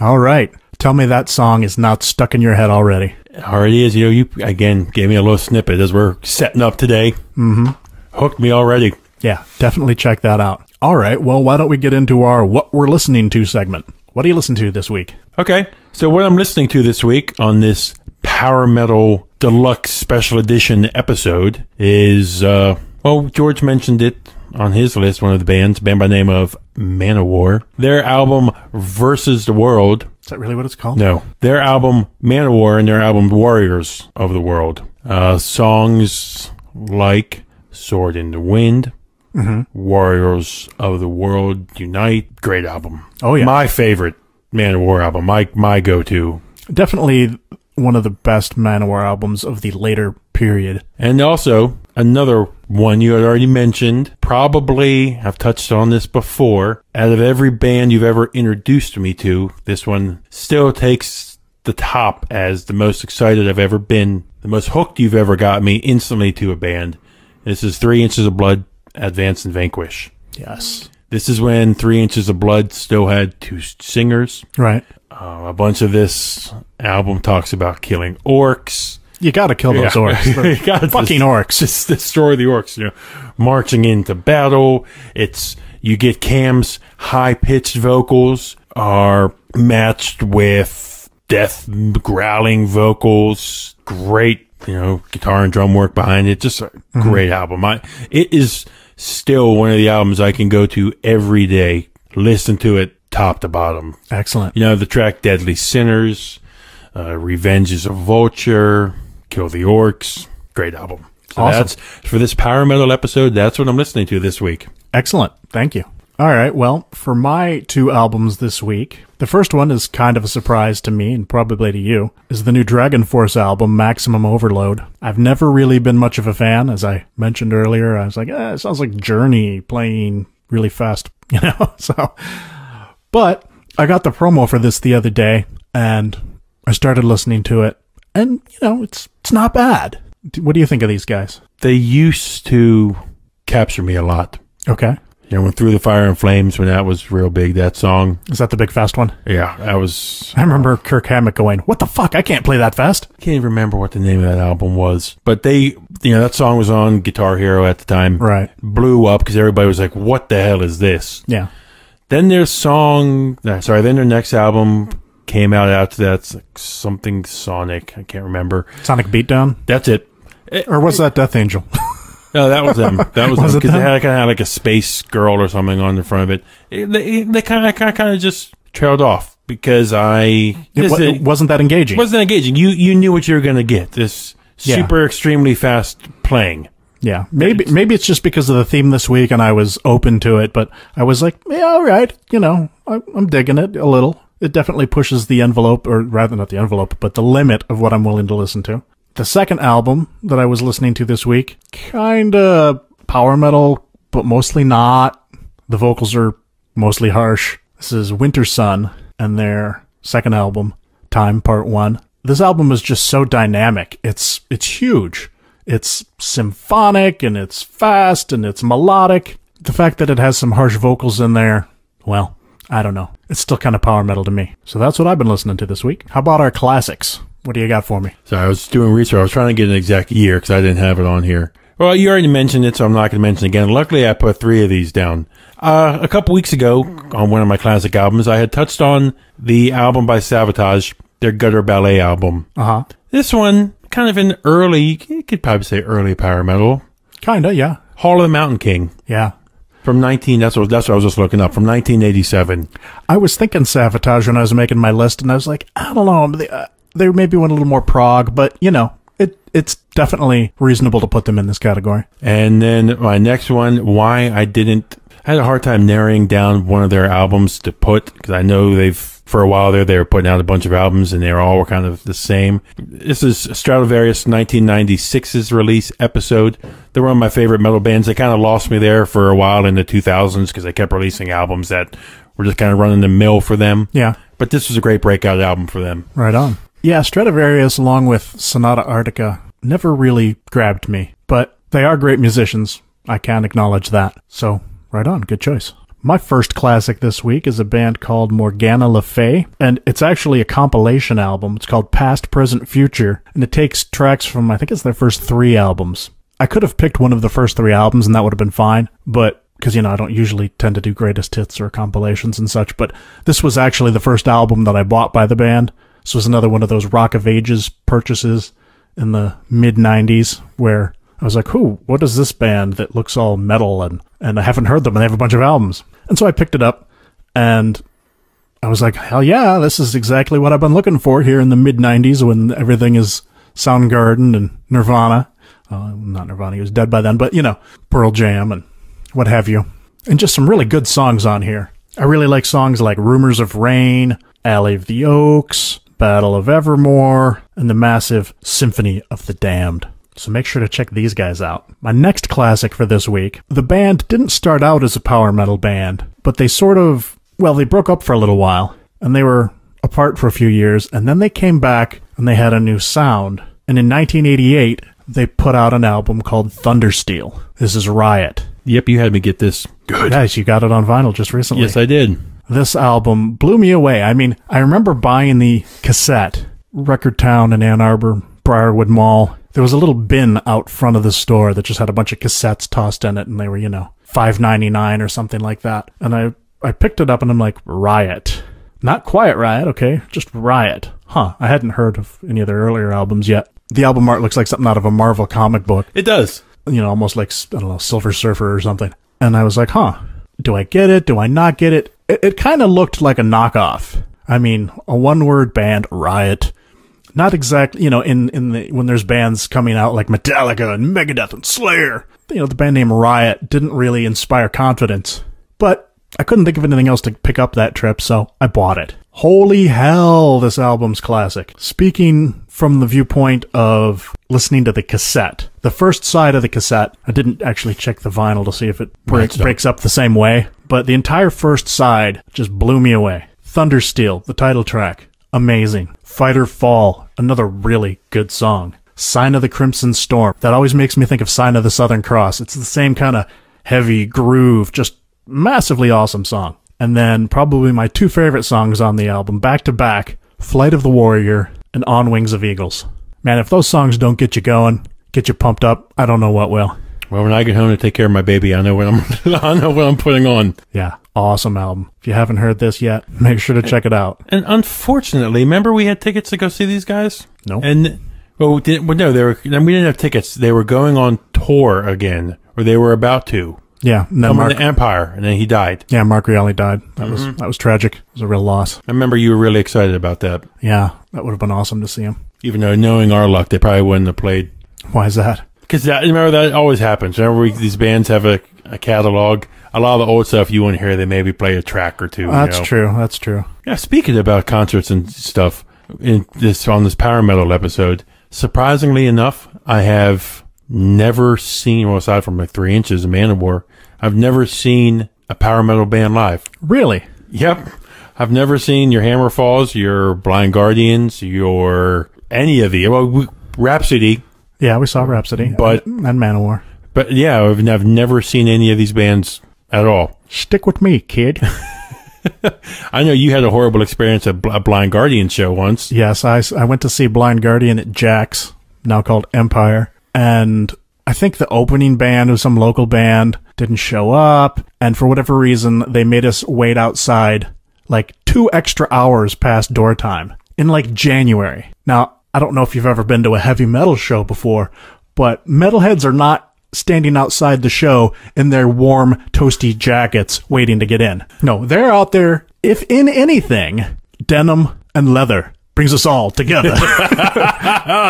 All right. Tell me that song is not stuck in your head already. It already is. You again gave me a little snippet as we're setting up today. Mm-hmm. Hooked me already. Yeah, definitely check that out. All right, well, why don't we get into our What We're Listening To segment? What do you listen to this week? Okay, so what I'm listening to this week on this Power Metal Deluxe Special Edition episode is, George mentioned it on his list, one of the bands, a band by the name of Man-O-War. Their album Versus the World. Is that really what it's called? No. Their album Man-O-War and their album Warriors of the World. Songs like Sword in the Wind, Warriors of the World Unite. Great album. Oh, yeah. My favorite Man-O-War album. My go-to. Definitely one of the best Man-O-War albums of the later period. And also, another one you had already mentioned, probably have touched on this before. Out of every band you've ever introduced me to, this one still takes the top as the most excited I've ever been, the most hooked you've ever got me instantly to a band. This is 3 Inches of Blood, Advance and Vanquish. Yes. This is when 3 Inches of Blood still had 2 singers. Right. A bunch of this album talks about killing orcs. You gotta kill those orcs. You gotta fucking orcs. Just destroy the orcs, marching into battle. You get Cam's high-pitched vocals are matched with death growling vocals. Great, guitar and drum work behind it. Just a great album. It is still one of the albums I can go to every day, listen to it top to bottom. Excellent. The track Deadly Sinners, Revenge is a Vulture, Kill the Orcs. Great album. So awesome. That's for this Power Metal episode. That's what I'm listening to this week. Excellent. Thank you. All right. Well, for my 2 albums this week, the first one is kind of a surprise to me and probably to you, is the new Dragon Force album, Maximum Overload. I've never really been much of a fan. As I mentioned earlier, I was like, it sounds like Journey playing really fast, But I got the promo for this the other day, and I started listening to it, and, it's not bad. What do you think of these guys? They used to capture me a lot. Okay. When Through the Fire and Flames, when that was real big, that song. Is that the big fast one? Yeah, that was... I remember Kirk Hammett going, what the fuck? I can't play that fast. I can't even remember what the name of that album was. But that song was on Guitar Hero at the time. Right. Blew up because everybody was like, what the hell is this? Yeah. Then their next album came out after that. It's like something Sonic. I can't remember. Sonic Beatdown? That's it. Or was that Death Angel? No, that was them. That was, Was them it because they them? had kind of like a space girl or something on the front of it. They kind of just trailed off because It wasn't that engaging. Wasn't engaging. You knew what you were going to get. This super extremely fast playing. Yeah, maybe it's just because of the theme this week, and I was open to it. But I was like, yeah, all right, I'm digging it a little. It definitely pushes the envelope, or rather not the envelope, but the limit of what I'm willing to listen to. The second album that I was listening to this week, kinda power metal, but mostly not. The vocals are mostly harsh. This is Winter Sun and their second album, Time Part 1. This album is just so dynamic. It's huge. It's symphonic, and it's fast, and it's melodic. The fact that it has some harsh vocals in there, well, I don't know. It's still kind of power metal to me. So that's what I've been listening to this week. How about our classics? What do you got for me? So I was doing research. I was trying to get an exact year because I didn't have it on here. Well, you already mentioned it, so I'm not going to mention it again. Luckily, I put 3 of these down. A couple weeks ago, on one of my classic albums, I had touched on the album by Savatage, their Gutter Ballet album. Uh-huh. This one, kind of an early, you could probably say early power metal. Kinda, yeah. Hall of the Mountain King. Yeah. From that's what I was just looking up, from 1987. I was thinking Savatage when I was making my list, and I was like, I don't know, they maybe went a little more prog, but, it's definitely reasonable to put them in this category. And then my next one, I had a hard time narrowing down one of their albums to put, because I know for a while they were putting out a bunch of albums, and they all were kind of the same. This is Stratovarius 1996's release episode. They're one of my favorite metal bands. They kind of lost me there for a while in the 2000s because they kept releasing albums that were just kind of running the mill for them. Yeah. But this was a great breakout album for them. Right on. Yeah, Stratovarius, along with Sonata Arctica, never really grabbed me. But they are great musicians. I can acknowledge that. So, right on. Good choice. My first classic this week is a band called Morgana Le Fay, and it's actually a compilation album. It's called Past, Present, Future, and it takes tracks from, I think it's their first 3 albums. I could have picked one of the first 3 albums and that would have been fine, but because, you know, I don't usually tend to do greatest hits or compilations and such, but this was actually the first album that I bought by the band. This was another one of those Rock of Ages purchases in the mid-90s where I was like, what is this band that looks all metal, and I haven't heard them, and they have a bunch of albums. And so I picked it up, and I was like, hell yeah, this is exactly what I've been looking for here in the mid-90s when everything is Soundgarden and Nirvana. Not Nirvana, he was dead by then, but, you know, Pearl Jam and what have you. And just some really good songs on here. I really like songs like Rumors of Rain, Alley of the Oaks, Battle of Evermore, and the massive Symphony of the Damned. So make sure to check these guys out. My next classic for this week, the band didn't start out as a power metal band, but they they broke up for a little while, and they were apart for a few years, and then they came back, and they had a new sound. And in 1988, they put out an album called Thundersteel. This is Riot. Yep, you had me get this. Good. Guys, you got it on vinyl just recently. Yes, I did. This album blew me away. I mean, I remember buying the cassette, Record Town in Ann Arbor, Briarwood Mall. There was a little bin out front of the store that just had a bunch of cassettes tossed in it, and they were, you know, $5.99 or something like that. And I picked it up, and I'm like, Riot. Not Quiet Riot, okay, just Riot. Huh, I hadn't heard of any of their earlier albums yet. The album art looks like something out of a Marvel comic book. It does. You know, almost like, I don't know, Silver Surfer or something. And I was like, do I get it? Do I not get it? It kind of looked like a knockoff. I mean, a one-word band, Riot. Not exactly, you know, when there's bands coming out like Metallica and Megadeth and Slayer, you know, the band name Riot didn't really inspire confidence. But I couldn't think of anything else to pick up that trip, so I bought it. Holy hell, this album's classic. Speaking from the viewpoint of listening to the cassette, the first side of the cassette, I didn't actually check the vinyl to see if it breaks up the same way, but the entire first side just blew me away. Thundersteel, the title track, amazing. Fight or Fall, another really good song. Sign of the Crimson Storm, that always makes me think of Sign of the Southern Cross. It's the same kind of heavy groove, just massively awesome song. And then probably my 2 favorite songs on the album, back to back, Flight of the Warrior and On Wings of Eagles. Man, if those songs don't get you going, get you pumped up, I don't know what will. Well, when I get home to take care of my baby, I know what I'm putting on. Yeah, awesome album. If you haven't heard this yet, make sure to check it out. And unfortunately, remember we had tickets to go see these guys? No. And we didn't have tickets. They were going on tour again, or they were about to. Yeah, and then Coming to Empire, and then he died. Yeah, Mark Rialli died. That was tragic. It was a real loss. I remember you were really excited about that. Yeah, that would have been awesome to see him. Even though, knowing our luck, they probably wouldn't have played. Why is that? Because remember, that always happens. Remember, these bands have a catalog. A lot of the old stuff you won't hear, they maybe play a track or two. That's true. That's true. Yeah, speaking about concerts and stuff, on this power metal episode, surprisingly enough, I have never seen, well, aside from like 3 Inches and Manowar, I've never seen a power metal band live. Really? Yep. I've never seen your Hammerfalls, your Blind Guardians, your any of the, well, Rhapsody. Yeah, we saw Rhapsody and Manowar. But yeah, I've never seen any of these bands at all. Stick with me, kid. I know you had a horrible experience at a Blind Guardian show once. Yes, I went to see Blind Guardian at Jack's, now called Empire, and I think the opening band of some local band didn't show up, and for whatever reason, they made us wait outside like 2 extra hours past door time in like January. Now, I don't know if you've ever been to a heavy metal show before, but metalheads are not standing outside the show in their warm, toasty jackets waiting to get in. No, they're out there, if in anything, denim and leather brings us all together.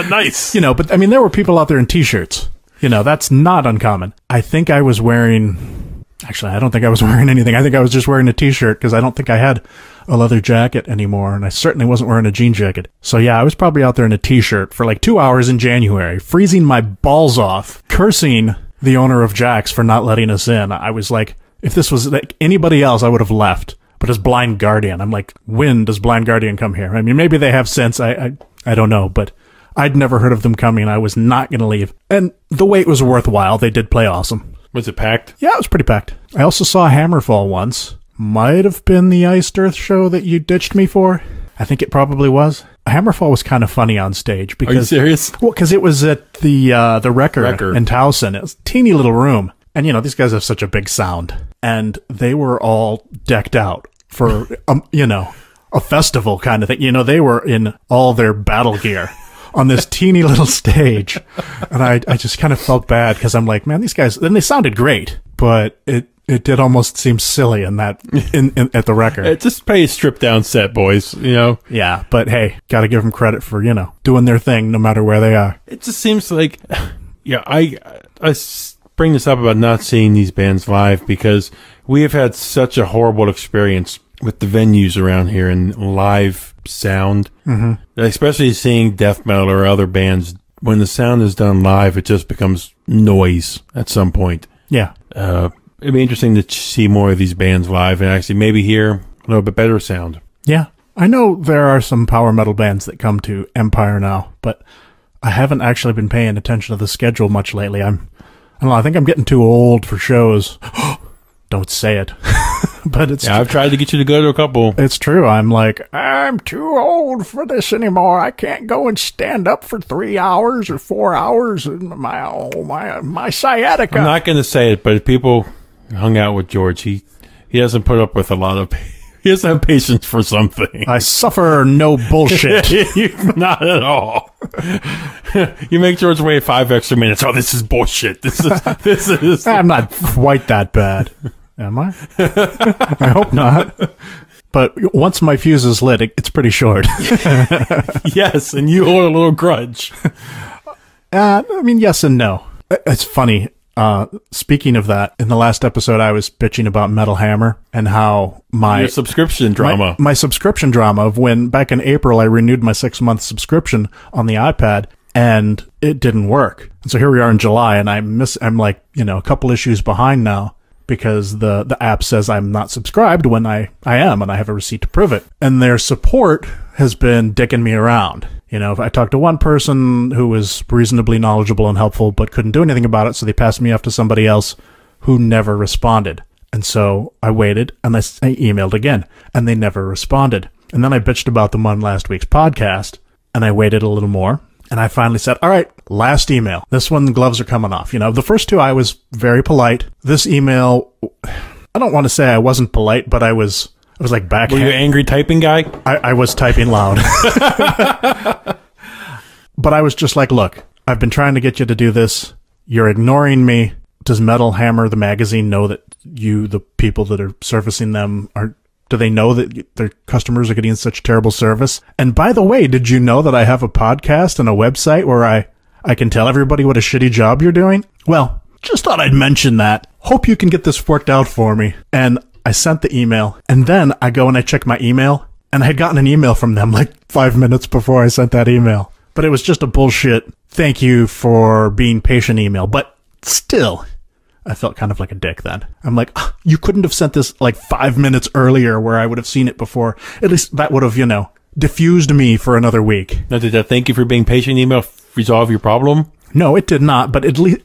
Nice. You know, but I mean, there were people out there in t-shirts. You know, that's not uncommon. I think I was wearing... Actually, I don't think I was wearing anything. I think I was just wearing a t-shirt because I don't think I had a leather jacket anymore, and I certainly wasn't wearing a jean jacket. So yeah, I was probably out there in a t-shirt for like 2 hours in January, freezing my balls off, cursing the owner of Jack's for not letting us in. I was like, if this was like anybody else, I would have left. But as Blind Guardian, I'm like, when does Blind Guardian come here? I mean, maybe they have since. I don't know, but I'd never heard of them coming. I was not going to leave. And the wait was worthwhile. They did play awesome. Was it packed? Yeah, it was pretty packed. I also saw Hammerfall once. Might have been the Iced Earth show that you ditched me for. I think it probably was. Hammerfall was kind of funny on stage because. Are you serious? Well, because it was at the Wrecker in Towson. It was a teeny little room, and these guys have such a big sound, and they were all decked out for a festival kind of thing. They were in all their battle gear on this teeny little stage, and I just kind of felt bad because I'm like, man, these guys. Then they sounded great, but it did almost seem silly in that at the Wrecker. Just play a stripped down set, boys. Yeah, but hey, got to give them credit for doing their thing no matter where they are. It just seems like, I bring this up about not seeing these bands live because we have had such a horrible experience with the venues around here and live sound, especially seeing death metal or other bands. When the sound is done live, it just becomes noise at some point. Yeah. It'd be interesting to see more of these bands live and actually maybe hear a little bit better sound. Yeah. I know there are some power metal bands that come to Empire now, but I haven't actually been paying attention to the schedule much lately. I don't know, I think I'm getting too old for shows. Don't say it. But it's I've tried to get you to go to a couple. It's true. I'm like, I'm too old for this anymore. I can't go and stand up for 3 hours or 4 hours. My sciatica. I'm not going to say it, but people hung out with George. He doesn't put up with a lot of. He doesn't have patience for something. I suffer no bullshit. Not at all. You make George wait 5 extra minutes. Oh, this is bullshit. This is. I'm not quite that bad. Am I? I hope not. But once my fuse is lit, it's pretty short. Yes, and you hold a little grudge. Yes and no. It's funny. Speaking of that, in the last episode, I was bitching about Metal Hammer and how your subscription drama. My subscription drama of when back in April I renewed my 6-month subscription on the iPad and it didn't work. And so here we are in July, and I'm like a couple issues behind now because the app says I'm not subscribed when I am, and I have a receipt to prove it. And their support has been dicking me around. If I talked to one person who was reasonably knowledgeable and helpful but couldn't do anything about it, so they passed me off to somebody else who never responded. And so I waited, and I emailed again, and they never responded. And then I bitched about them on last week's podcast, and I waited a little more, and I finally said, all right, last email. This one, the gloves are coming off. The first two I was very polite. This email, I don't want to say I wasn't polite, but I was like backhand. Were you an angry typing guy? I was typing loud. But I was just like, look, I've been trying to get you to do this. You're ignoring me. Does Metal Hammer, the magazine, know that the people that are servicing them, do they know that their customers are getting such terrible service? And by the way, did you know that I have a podcast and a website where I can tell everybody what a shitty job you're doing? Well, just thought I'd mention that. Hope you can get this worked out for me. And I sent the email, and then I go and I check my email, and I had gotten an email from them like 5 minutes before I sent that email. But it was just a bullshit, thank you for being patient email. But still, I felt kind of like a dick then. I'm like, you couldn't have sent this like 5 minutes earlier where I would have seen it before. At least that would have, diffused me for another week. Now, did that thank you for being patient email resolve your problem? No, it did not. But at least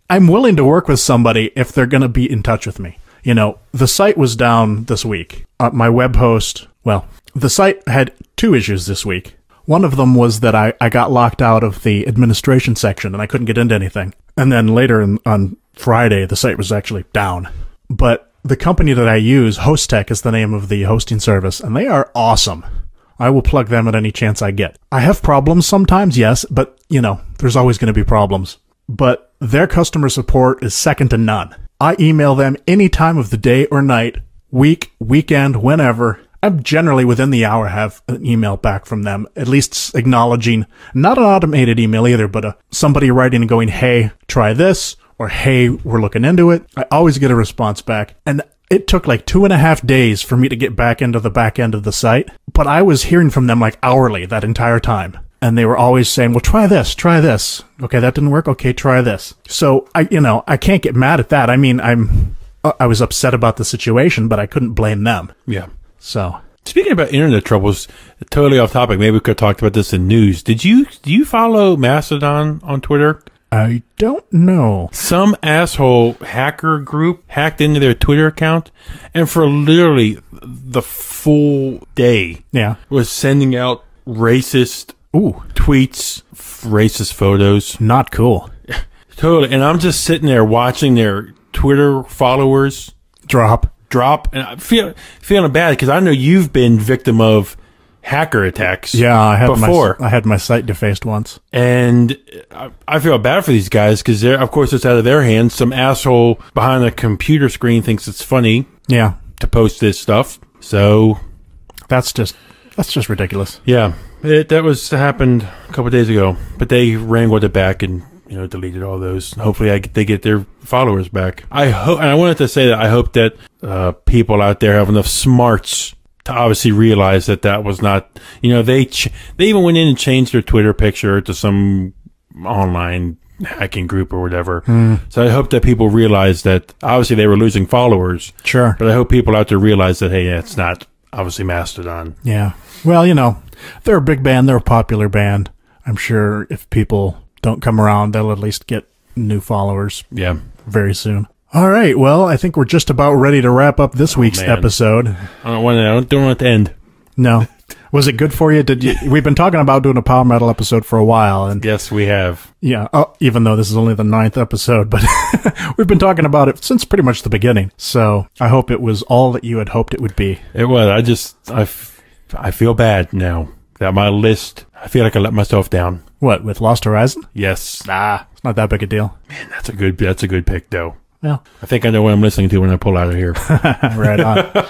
I'm willing to work with somebody if they're going to be in touch with me. The site was down this week. My web host, the site had 2 issues this week. One of them was that I got locked out of the administration section and I couldn't get into anything. And then later on Friday, the site was actually down. But the company that I use, HostTech, is the name of the hosting service, and they are awesome. I will plug them at any chance I get. I have problems sometimes, yes, but, there's always going to be problems. But their customer support is second to none. I email them any time of the day or night, week, weekend, whenever. I'm generally within the hour have an email back from them, at least acknowledging, not an automated email either, but somebody writing and going, hey, try this, or hey, we're looking into it. I always get a response back. And it took like 2.5 days for me to get back into the back end of the site, but I was hearing from them like hourly that entire time. And they were always saying, well, try this, try this. Okay, that didn't work. Okay, try this. So I can't get mad at that. I mean, I was upset about the situation, but I couldn't blame them. Yeah. So speaking about internet troubles, totally off topic. Maybe we could have talked about this in news. Do you follow Mastodon on Twitter? I don't know. Some asshole hacker group hacked into their Twitter account, and for literally the full day, Yeah. was sending out racist Ooh, tweets, racist photos. not cool. Totally. And I'm just sitting there watching their Twitter followers Drop. and I feeling bad because I know you've been victim of hacker attacks. Yeah, I had before. I had my site defaced once. And I feel bad for these guys because of course it's out of their hands. Some asshole behind a computer screen thinks it's funny Yeah, to post this stuff. So that's just ridiculous. yeah, that happened a couple of days ago, but they wrangled it back and deleted all those. Hopefully they get their followers back. I hope, and I wanted to say that I hope that people out there have enough smarts to obviously realize that was not, they even went in and changed their Twitter picture to some online hacking group or whatever. So I hope that people realize that obviously they were losing followers. Sure. But I hope people out there realize that, hey, it's not obviously Mastodon. Yeah. Well, they're a big band. They're a popular band. I'm sure if people don't come around, they'll at least get new followers Yeah. very soon. All right. Well, I think we're just about ready to wrap up this week's man. episode. I don't want it to end. No. Was it good for you? We've been talking about doing a power metal episode for a while, and Yes, we have. yeah, even though this is only the 9th episode, but we've been talking about it since pretty much the beginning. So I hope it was all that you had hoped it would be. It was. I feel bad now that my list, I feel like I let myself down. What, with Lost Horizon? Yes. It's not that big a deal. Man, that's a good pick, though. Well, I think I know what I'm listening to when I pull out of here. right on.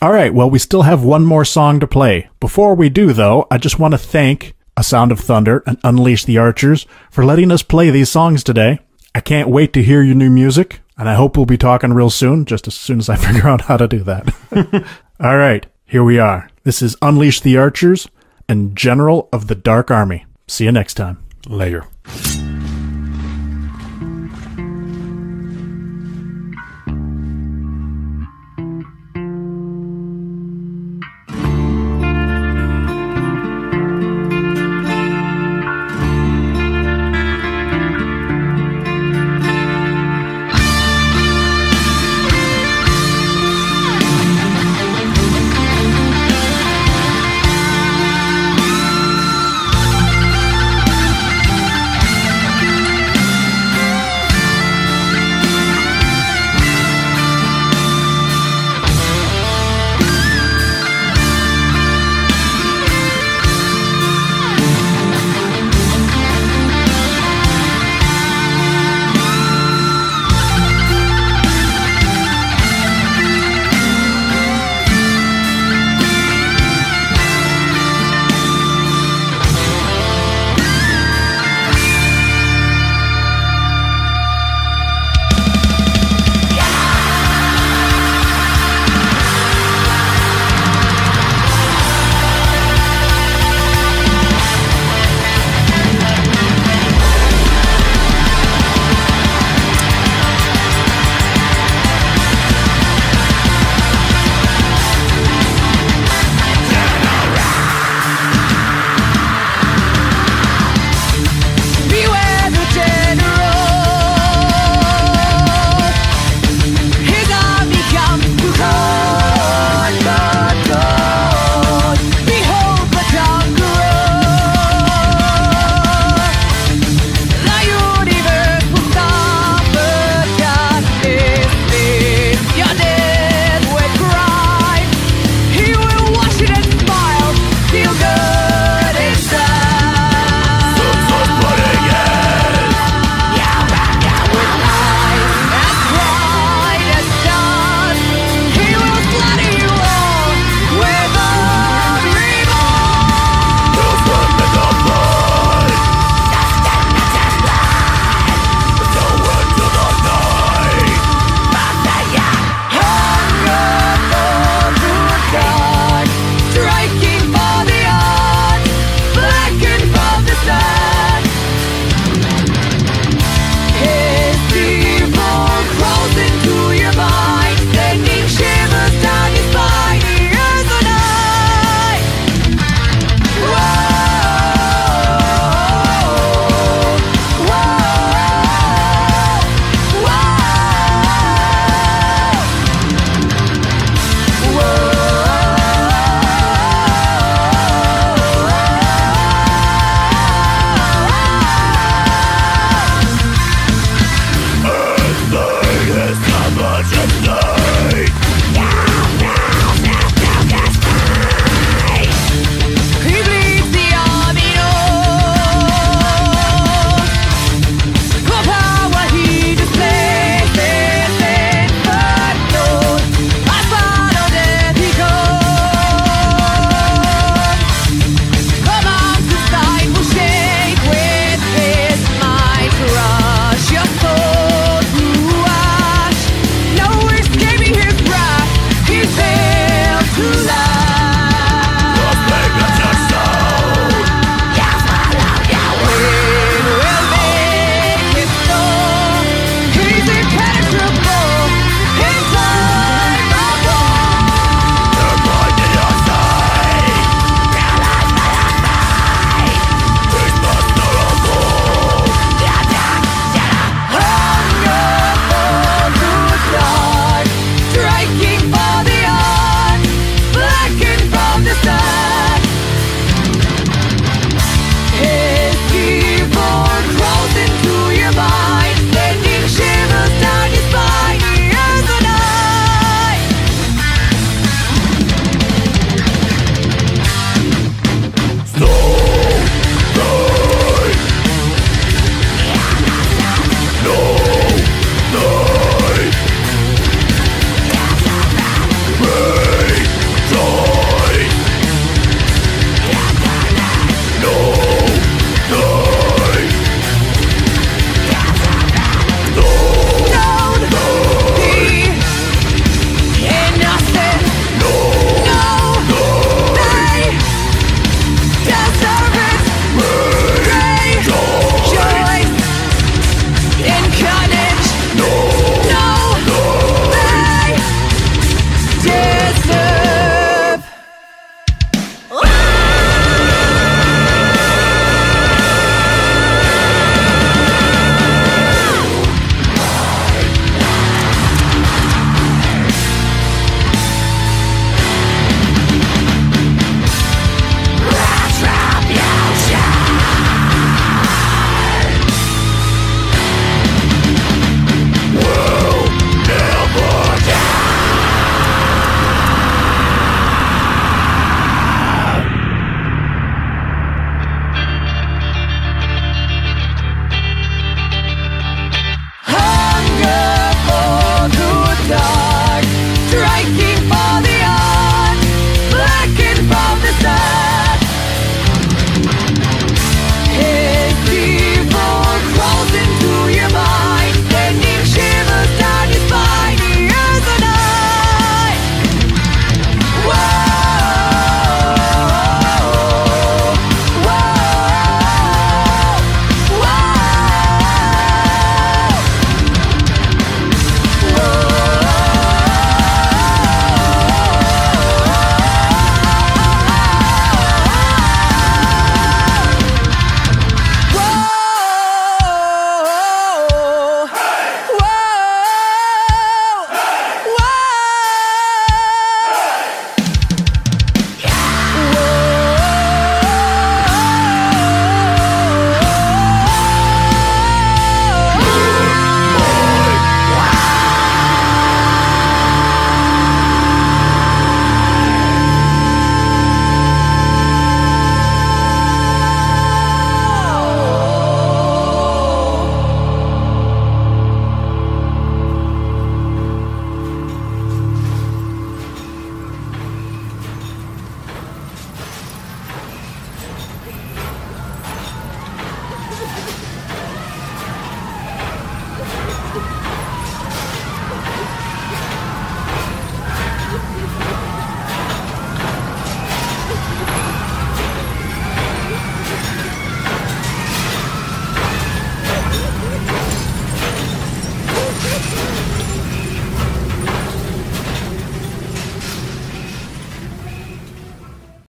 All right, well, we still have one more song to play. Before we do, though, I just want to thank A Sound of Thunder and Unleash the Archers for letting us play these songs today. I can't wait to hear your new music, and I hope we'll be talking real soon, just as soon as I figure out how to do that. All right, here we are. This is Unleash the Archers and General of the Dark Army. See you next time. Later.